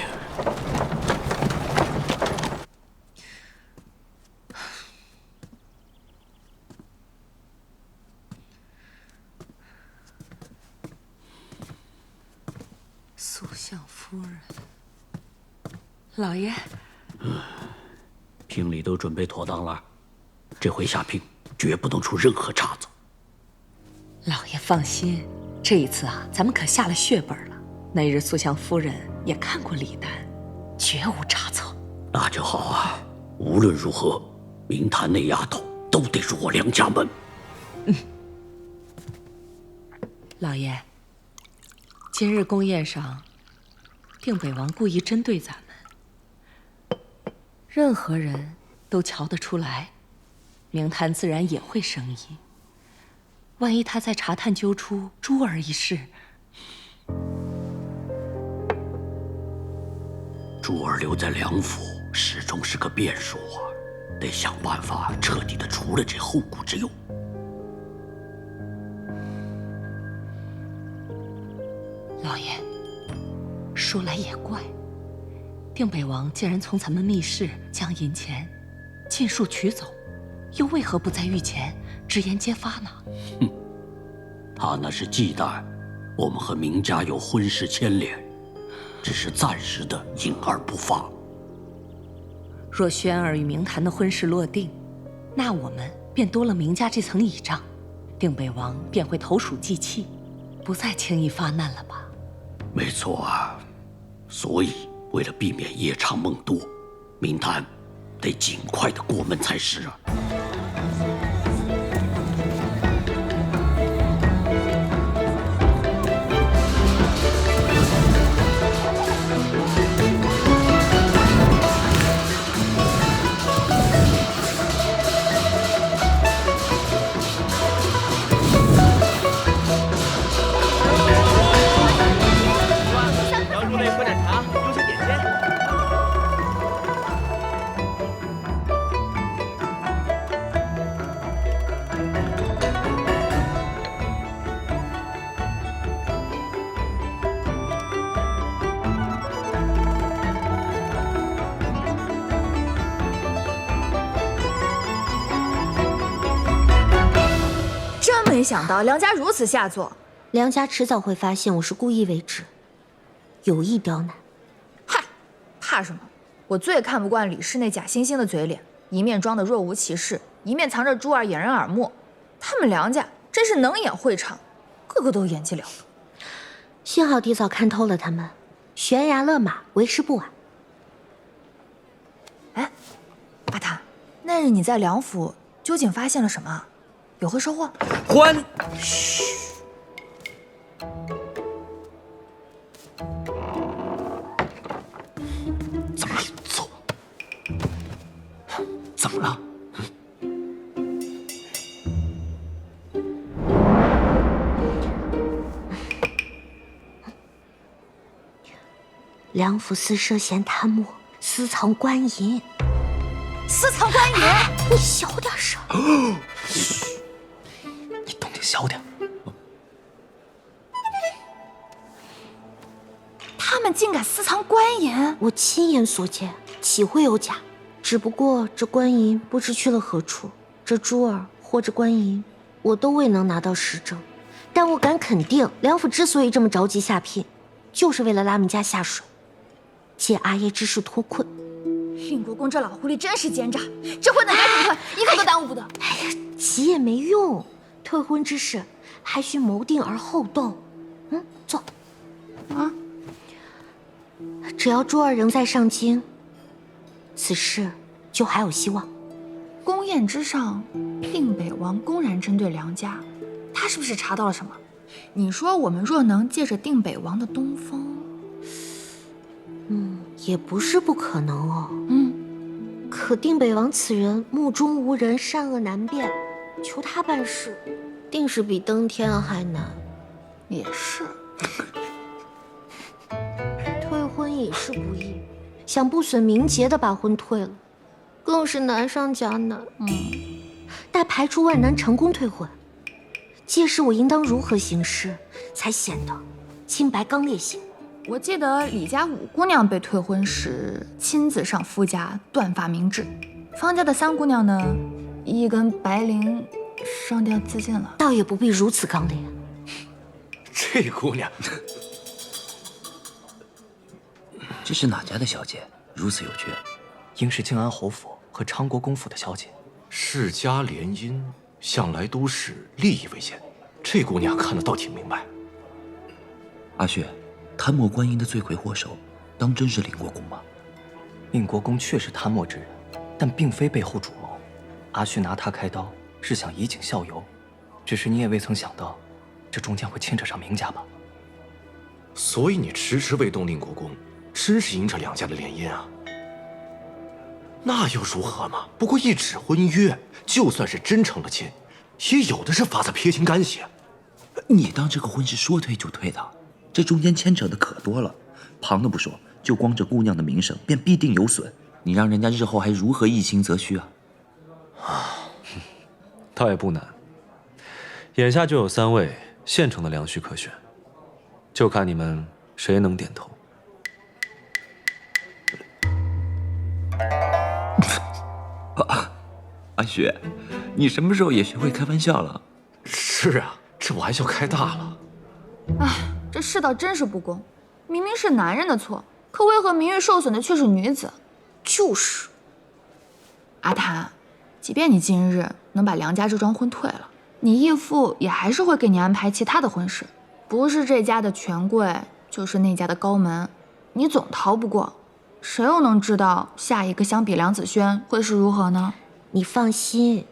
肃相夫人，老爷，聘礼都准备妥当了，这回下聘绝不能出任何差错。老爷放心，这一次啊，咱们可下了血本了。那日肃相夫人也看过礼单，绝无差错。那就好啊！无论如何，明坛那丫头都得入我梁家门。老爷，今日宫宴上，定北王故意针对咱们，任何人都瞧得出来，明坛自然也会生疑。万一他在查探揪出珠儿一事，珠儿留在梁府，始终是个变数啊，得想办法彻底的除了这后顾之忧。老爷，说来也怪，定北王既然从咱们密室将银钱尽数取走，又为何不在御前直言揭发呢？哼，他那是忌惮我们和明家有婚事牵连，只是暂时的隐而不发。若轩儿与明坛的婚事落定，那我们便多了明家这层倚仗，定北王便会投鼠忌器，不再轻易发难了吧？没错啊，所以为了避免夜长梦多，明坛得尽快的过门才是啊。想到梁家如此下作。梁家迟早会发现我是故意为之，有意刁难。嗨，怕什么？我最看不惯李氏那假惺惺的嘴脸，一面装得若无其事，一面藏着珠儿掩人耳目。他们梁家真是能演会唱，个个都演技了得。幸好提早看透了他们，悬崖勒马，为时不晚。哎，阿谭，那日你在梁府究竟发现了什么？有何收获？欢，嘘。怎么了？走。怎么了？梁府司涉嫌贪墨，私藏官银。私藏官银？你小点声。嘘，你动静小点。他们竟敢私藏官银！我亲眼所见，岂会有假？只不过这官银不知去了何处，这珠儿或者官银，我都未能拿到实证。但我敢肯定，梁府之所以这么着急下聘，就是为了拉们家下水，借阿爷之事脱困。令国公这老狐狸真是奸诈，这婚能该怎么退？一刻都耽误不得。哎呀，急也没用，退婚之事还需谋定而后动。坐。啊。只要珠儿仍在上京，此事就还有希望。宫宴之上，定北王公然针对梁家，他是不是查到了什么？你说我们若能借着定北王的东风，也不是不可能哦。可定北王此人目中无人，善恶难辨，求他办事，定是比登天还难。也是。退婚已是不易，想不损名节的把婚退了，更是难上加难。待排除万难成功退婚，届时我应当如何行事，才显得清白刚烈些？我记得李家五姑娘被退婚时，亲自上夫家断发明志；方家的三姑娘呢，一根白绫上吊自尽了。倒也不必如此刚烈。这姑娘，这是哪家的小姐？如此有权？应是靖安侯府和昌国公府的小姐。世家联姻，向来都是利益为先。这姑娘看得倒挺明白。阿雪，贪墨官银的罪魁祸首，当真是令国公吗？令国公确是贪墨之人，但并非背后主谋。阿旭拿他开刀，是想以儆效尤。只是你也未曾想到，这中间会牵扯上名家吧？所以你迟迟未动令国公，真是因这两家的联姻啊？那又如何嘛？不过一纸婚约，就算是真成了亲，也有的是法子撇清干系。你当这个婚是说退就退的？这中间牵扯的可多了，旁的不说，就光这姑娘的名声便必定有损。你让人家日后还如何一情则虚啊？倒也不难，眼下就有3位现成的良婿可选，就看你们谁能点头。阿雪，你什么时候也学会开玩笑了？是啊，这玩笑开大了。唉，这世道真是不公，明明是男人的错，可为何名誉受损的却是女子？就是。阿谭，即便你今日能把梁家这桩婚退了，你义父也还是会给你安排其他的婚事，不是这家的权贵，就是那家的高门，你总逃不过。谁又能知道下一个相比梁子轩会是如何呢？你放心，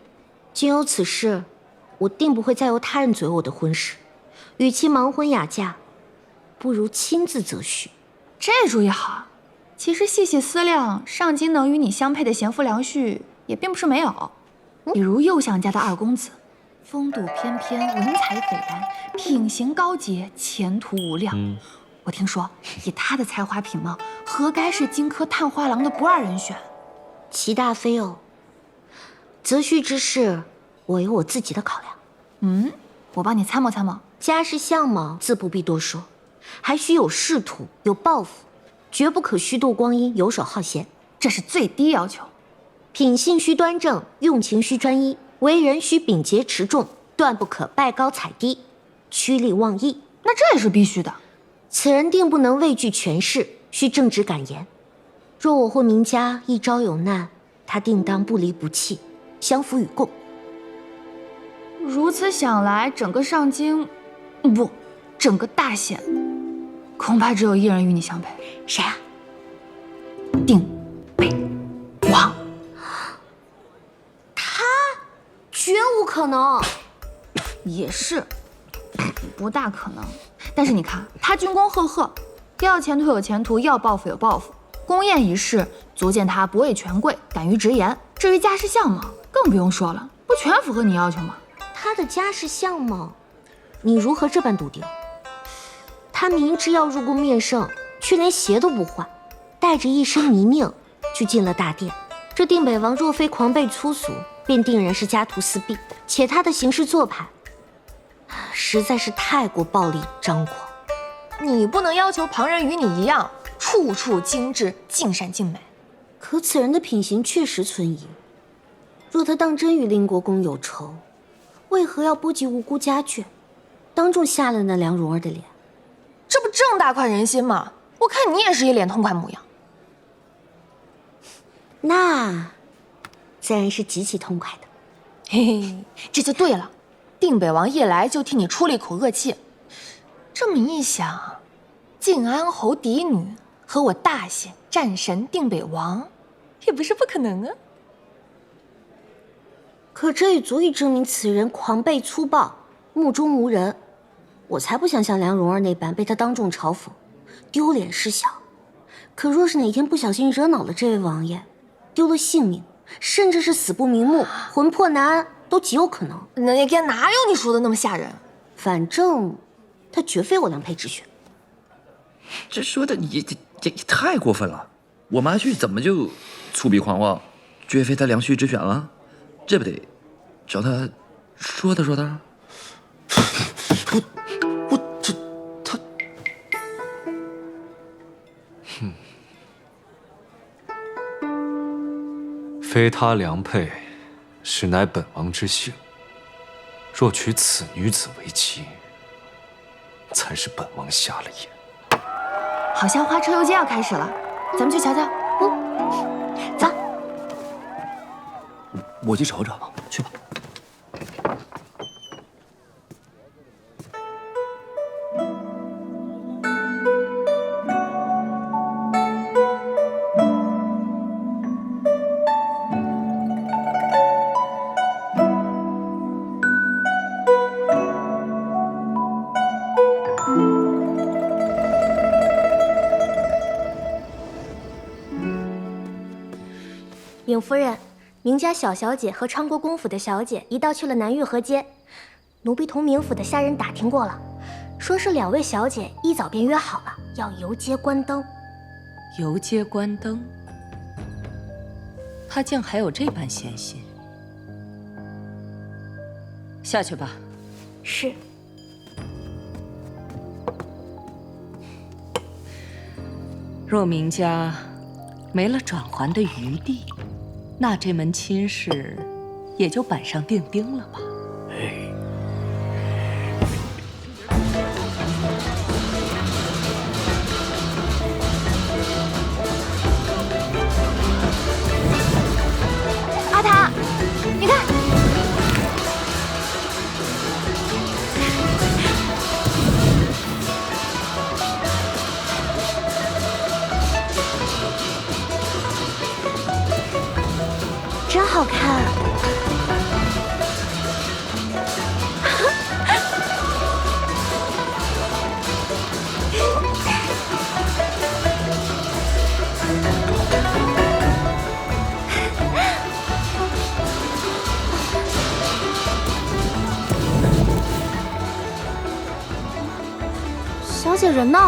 既有此事，我定不会再由他人左右我的婚事。与其盲婚哑嫁，不如亲自择婿。这主意好。其实细细思量，上京能与你相配的贤夫良婿也并不是没有，比如右相家的二公子，风度翩翩，文采斐然，品行高洁，前途无量。我听说以他的才华品貌，何该是荆轲探花郎的不二人选？齐大非哦。择婿之事，我有我自己的考量。我帮你参谋参谋。家世相貌自不必多说，还需有仕途，有抱负，绝不可虚度光阴，游手好闲，这是最低要求。品性需端正，用情需专一，为人需秉洁持重，断不可拜高踩低，趋利忘义。那这也是必须的。此人定不能畏惧权势，需正直敢言。若我或明家一朝有难，他定当不离不弃，相扶与共。如此想来，整个上京，不，整个大县，恐怕只有一人与你相配。谁啊？定北王。他绝无可能。也是，不大可能。但是你看，他军功赫赫，要前途有前途，要抱负有抱负，宫宴仪式足见他不畏权贵，敢于直言。至于家世相貌，更不用说了，不全符合你要求吗？他的家世相貌，你如何这般笃定？他明知要入宫面圣，却连鞋都不换，带着一身泥泞去进了大殿。这定北王若非狂悖粗俗，便定然是家徒四壁。且他的行事做派，实在是太过暴力张狂。你不能要求旁人与你一样，处处精致、尽善尽美。可此人的品行确实存疑。若他当真与邻国公有仇，为何要波及无辜家眷，当众瞎了那梁蓉儿的脸？这不正大快人心吗？我看你也是一脸痛快模样。那自然是极其痛快的。嘿嘿，这就对了。定北王一来就替你出了一口恶气。这么一想，晋安侯嫡女和我大显战神定北王，也不是不可能啊。可这也足以证明此人狂悖粗暴，目中无人。我才不想像梁蓉儿那般被他当众嘲讽，丢脸失小。可若是哪天不小心惹恼了这位王爷，丢了性命，甚至是死不瞑目、魂魄难安，都极有可能。哪有你说的那么吓人？反正他绝非我良配之选。这说的也太过分了！我们阿旭怎么就粗鄙狂妄，绝非他良婿之选了？这不得找他说道说道？非他良配，实乃本王之幸。若娶此女子为妻，才是本王瞎了眼。好像花车游街要开始了，咱们去瞧瞧。走。我去瞅瞅，去吧。禀夫人，明家小小姐和昌国公府的小姐一道去了南御河街，奴婢同明府的下人打听过了，说是两位小姐一早便约好了要游街观灯。游街观灯，他竟还有这般闲心。下去吧。是。若明家没了转圜的余地，那这门亲事也就板上钉钉了吧。阿塔，你看，真好看。小姐人呢？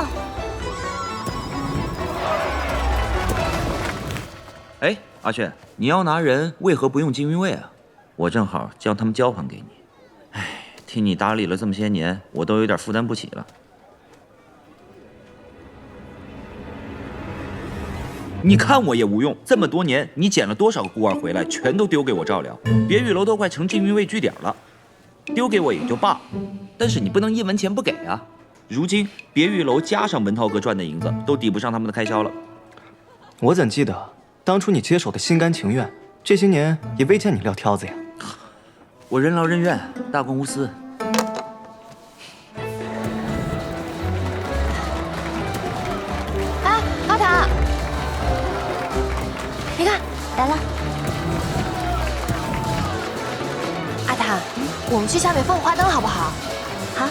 哎，阿炫，你要拿人，为何不用禁运卫啊？我正好将他们交还给你。哎，替你打理了这么些年，我都有点负担不起了。你看我也无用，这么多年你捡了多少个孤儿回来，全都丢给我照料，别玉楼都快成禁运卫据点了。丢给我也就罢了，但是你不能1文钱不给啊！如今别玉楼加上文涛哥赚的银子，都抵不上他们的开销了。我怎记得当初你接手的心甘情愿，这些年也未见你撂挑子呀。我任劳任怨，大公无私。哎，阿塔，你看来了。阿塔，我们去下面放花灯好不好？好。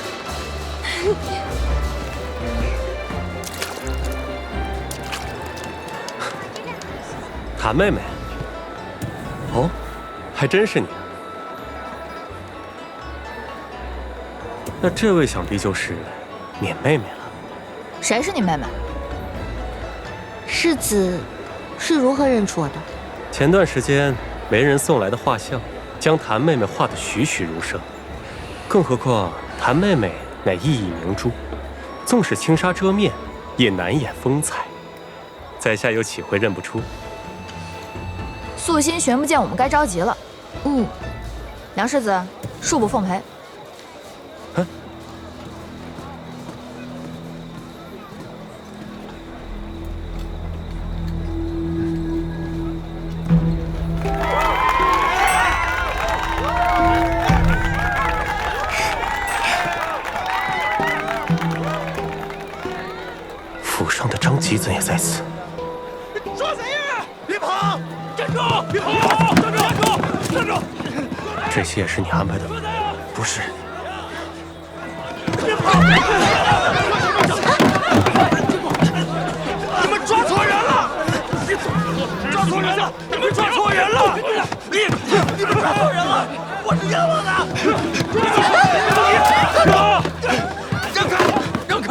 谭妹妹，哦，还真是你。那这位想必就是冕妹妹了。谁是你妹妹？世子是如何认出我的？前段时间媒人送来的画像，将谭妹妹画得栩栩如生。更何况谭妹妹乃熠熠明珠，纵使轻纱遮面，也难掩风采。在下又岂会认不出？素心寻不见我们，该着急了。梁世子，恕不奉陪。府上的张吉怎也在此？抓贼呀！别跑！站住！别跑！站住！站住！站住！这些也是你安排的？不是。别跑！你们抓错人了！抓错人了！你们抓错人了！你们抓错人了！我是冤枉的！让开！让开！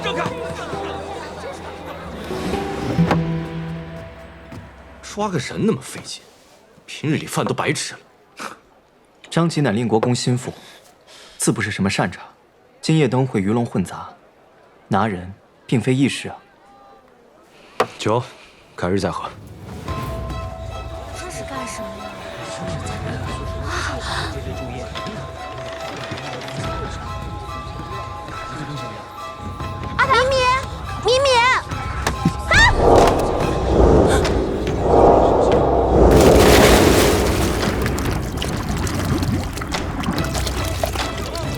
让开！抓个人那么费劲，平日里饭都白吃了。张吉乃令国公心腹，自不是什么善茬，今夜灯会鱼龙混杂，拿人并非易事啊。酒，改日再喝。这是干什么呀？阿达，米米，米米，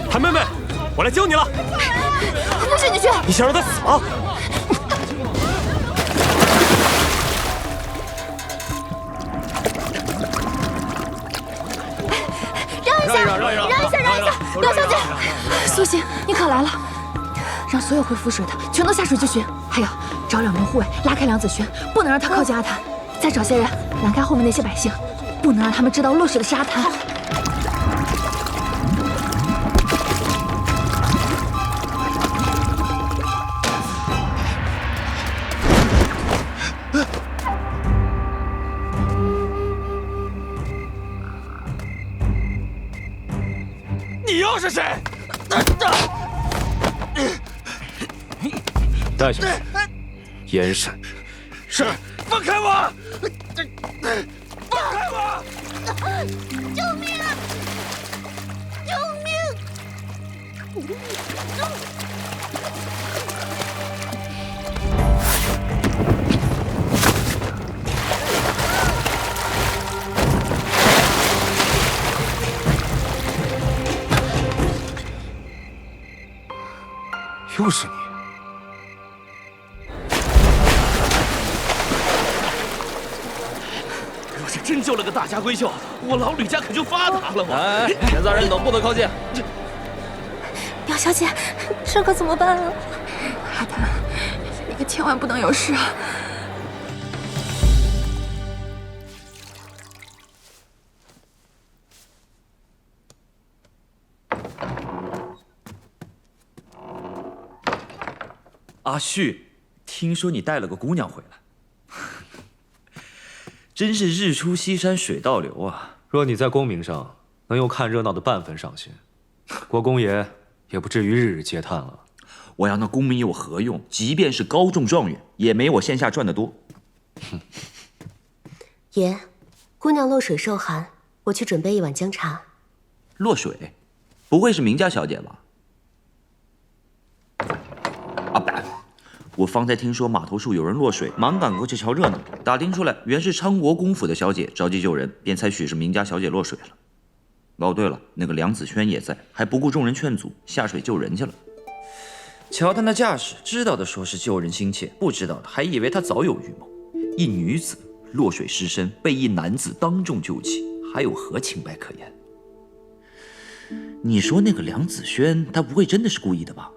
谭妹妹，我来救你了！不许你去！你想让他死吗？让一下，廖小姐，素心，你可来了！让所有会浮水的全都下水去寻，还有找2名护卫拉开梁子轩，不能让他靠近阿谭。再找些人拦开后面那些百姓，不能让他们知道落水的是阿谭。你又是谁？带下去，严审。是，放开我！放开我！救命！救命！又是你！若是真救了个大家闺秀，我老吕家可就发达了嘛！哎，前3人等，不得靠近。廖小姐，这可怎么办啊？阿谭，你可千万不能有事啊！阿旭，听说你带了个姑娘回来，真是日出西山水倒流啊！若你在功名上能用看热闹的半分上心，国公爷也不至于日日嗟叹了。我要那功名有何用？即便是高中状元，也没我线下赚得多。爷，姑娘落水受寒，我去准备一碗姜茶。落水，不会是明家小姐吧？啊不，我方才听说码头处有人落水，忙赶过去瞧热闹，打听出来原是昌国公府的小姐着急救人，便猜许是明家小姐落水了。哦，对了，那个梁子轩也在，还不顾众人劝阻，下水救人去了。瞧他那架势，知道的说是救人心切，不知道的还以为他早有预谋。一女子落水失身，被一男子当众救起，还有何清白可言？你说那个梁子轩，他不会真的是故意的吧？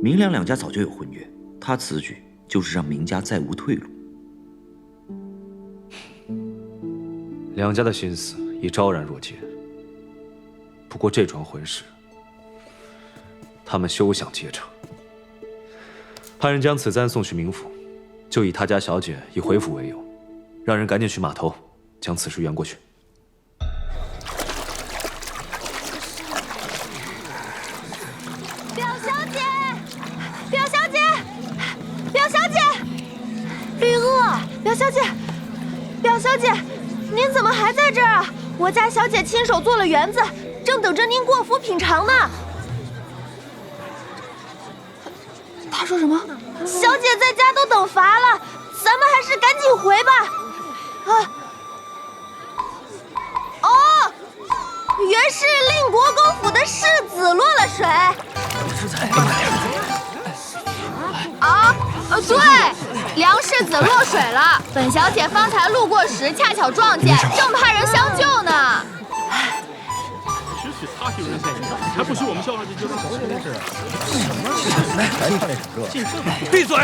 明梁两家早就有婚约，他此举就是让明家再无退路。两家的心思已昭然若揭。不过这桩婚事，他们休想结成。派人将此簪送去明府，就以他家小姐已回府为由，让人赶紧去码头将此事圆过去。表小姐，表小姐，表小姐，绿萼，表小姐，表小姐，您怎么还在这儿啊？我家小姐亲手做了圆子，正等着您过府品尝呢。他说什么？小姐在家都等乏了，咱们还是赶紧回吧。哦，原是令国公府的世子落了水。对，梁世子落水了。本小姐方才路过时，恰巧撞见，正派人相救呢。只许他丢人现眼，还不许我们萧二姐知道？真是，来看那首歌。闭嘴！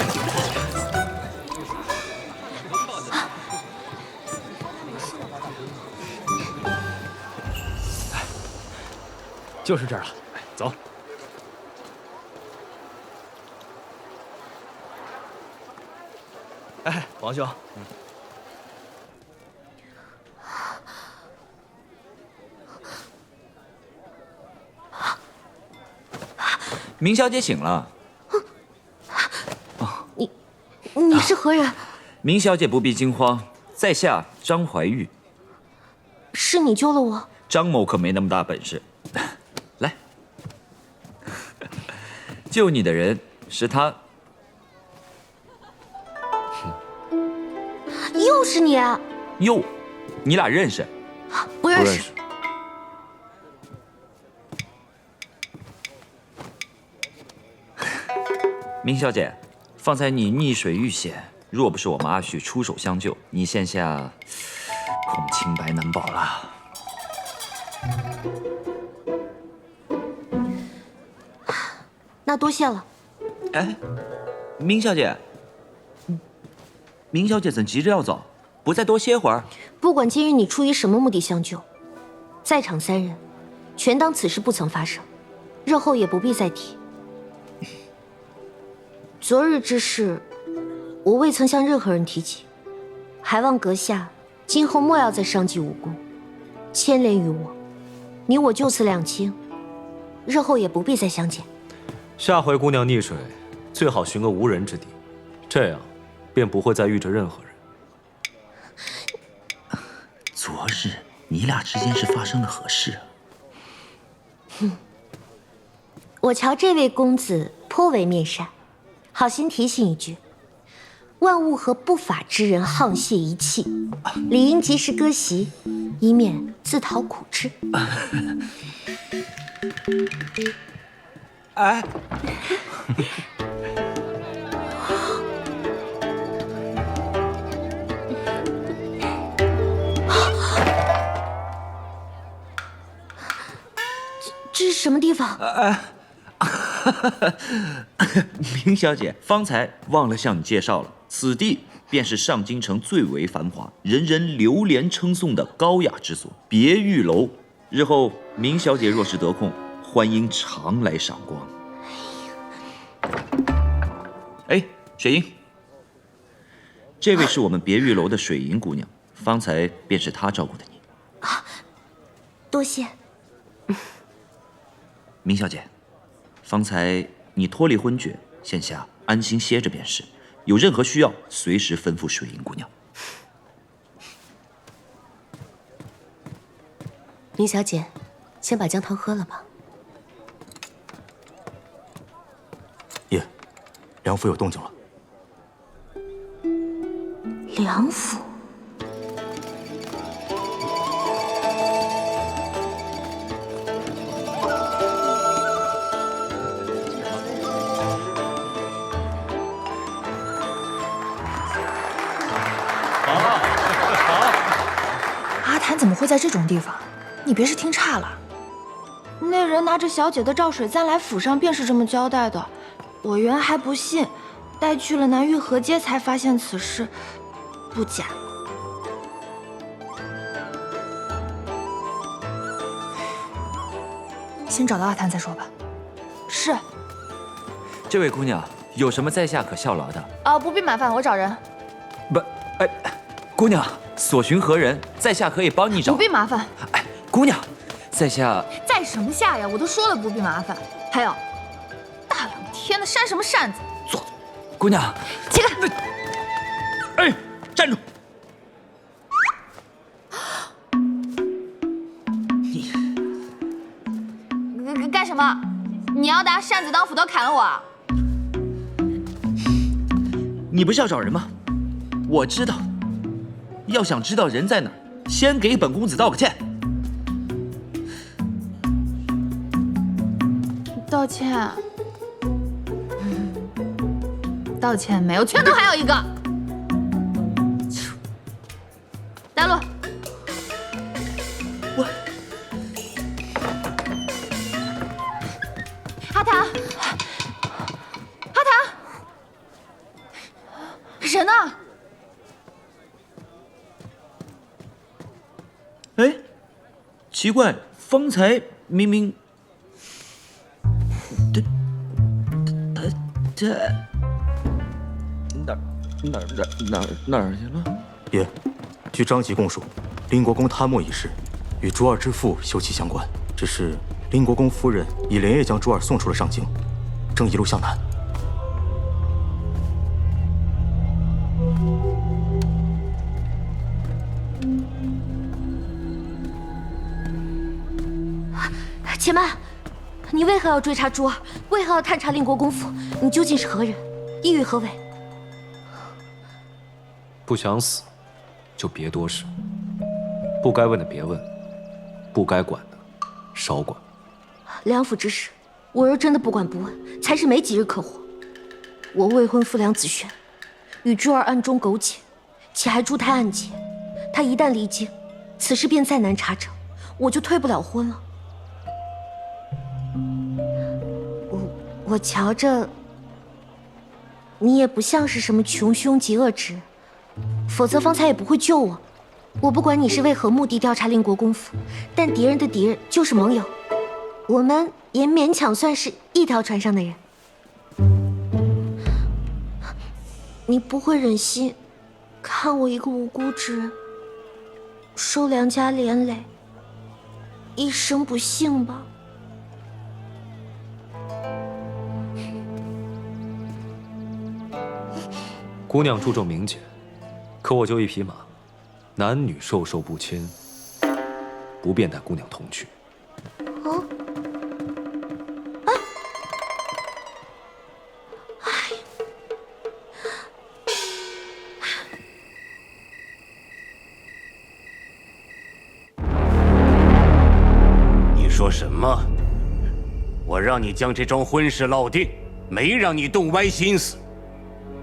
就是这儿了，走。哎，王兄，明小姐醒了。你是何人？明小姐不必惊慌，在下张怀玉。是你救了我？张某可没那么大本事。来，救你的人是他。又是你啊！哟，你俩认识？不认识。明小姐，方才你溺水遇险，若不是我们阿旭出手相救，你现下恐清白难保了。那多谢了。哎，明小姐，明小姐怎急着要走？不再多歇会儿？不管今日你出于什么目的相救，在场3人全当此事不曾发生，日后也不必再提。昨日之事，我未曾向任何人提起，还望阁下今后莫要再伤及无辜，牵连于我，你我就此两清，日后也不必再相见。下回姑娘溺水，最好寻个无人之地，这样便不会再遇着任何人。昨日你俩之间是发生了何事啊？我瞧这位公子颇为面善，好心提醒一句，万勿和不法之人沆瀣一气，理应及时割席，以免自讨苦吃。哎，这是什么地方？明小姐，方才忘了向你介绍了，此地便是上京城最为繁华、人人流连称颂的高雅之所——别玉楼。日后明小姐若是得空，欢迎常来赏光。哎，水英，这位是我们别玉楼的水银姑娘，方才便是她照顾的你。多谢。明小姐，方才你脱离昏厥，现下安心歇着便是。有任何需要，随时吩咐水银姑娘。明小姐，先把姜汤喝了吧。爷，梁府有动静了。梁府。阿谭怎么会在这种地方？你别是听差了。那人拿着小姐的照水簪来府上，便是这么交代的。我原还不信，待去了南域河街，才发现此事不假。先找到阿谭再说吧。是。这位姑娘有什么在下可效劳的？不必麻烦，我找人。不，姑娘所寻何人？在下可以帮你找。不必麻烦。姑娘，在下在什么下呀？我都说了不必麻烦。还有，大冷天的扇什么扇子？坐。姑娘，起开！哎，站住！你干什么？你要拿扇子当斧头砍了我？你不是要找人吗？我知道。要想知道人在哪，先给本公子道个歉。道歉？道歉没有，拳头还有一个。带路。阿谭，阿谭，人呢？哎，奇怪，方才明明，这哪儿去了？爷，据张籍供述，林国公贪墨一事与朱二之父休戚相关，只是林国公夫人已连夜将朱二送出了上京，正一路向南。且慢，你为何要追查朱二？为何要探查令国公府？你究竟是何人？意欲何为？不想死，就别多事。不该问的别问，不该管的少管。梁府之事，我若真的不管不问，才是没几日可活。我未婚夫梁子轩与朱二暗中苟且，且还珠胎暗结。他一旦离京，此事便再难查证，我就退不了婚了。我瞧着，你也不像是什么穷凶极恶之人，否则方才也不会救我。我不管你是为何目的调查令国公府，但敌人的敌人就是盟友，我们也勉强算是一条船上的人。你不会忍心看我一个无辜之人受梁家连累，一生不幸吧？姑娘注重名节，可我就一匹马，男女授受不亲，不便带姑娘同去。哦，你说什么？我让你将这桩婚事落定，没让你动歪心思。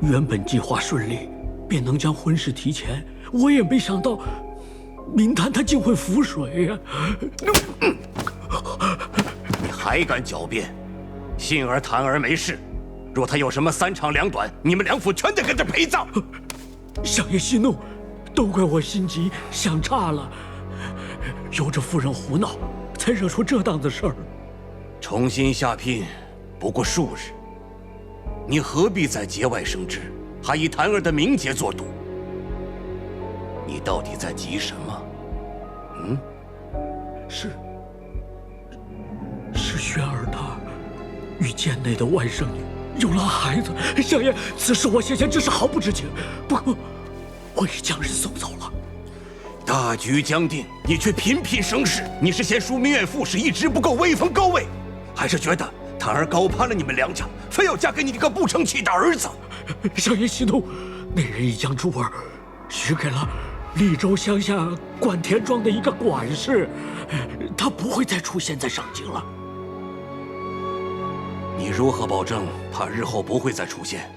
原本计划顺利，便能将婚事提前，我也没想到，明坛他竟会浮水呀！你还敢狡辩？信儿谈儿没事，若他有什么三长两短，你们梁府全得跟着陪葬。相爷息怒，都怪我心急想差了，由着夫人胡闹，才惹出这档子事儿。重新下聘，不过数日。你何必在节外生枝，还以谭儿的名节做赌？你到底在急什么？是轩儿她与监内的外甥女有了孩子。相爷，此事我先前真是毫不知情，不过我已将人送走了。大局将定，你却频频生事。你是嫌淑明远父氏一直不够威风高位，还是觉得檀儿高攀了你们梁家，非要嫁给你这个不成器的儿子？少爷息怒，那人已将珠儿许给了利州乡下管田庄的一个管事，他不会再出现在上京了。你如何保证他日后不会再出现，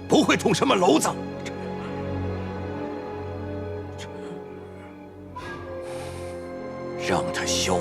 不会捅什么娄子？让他消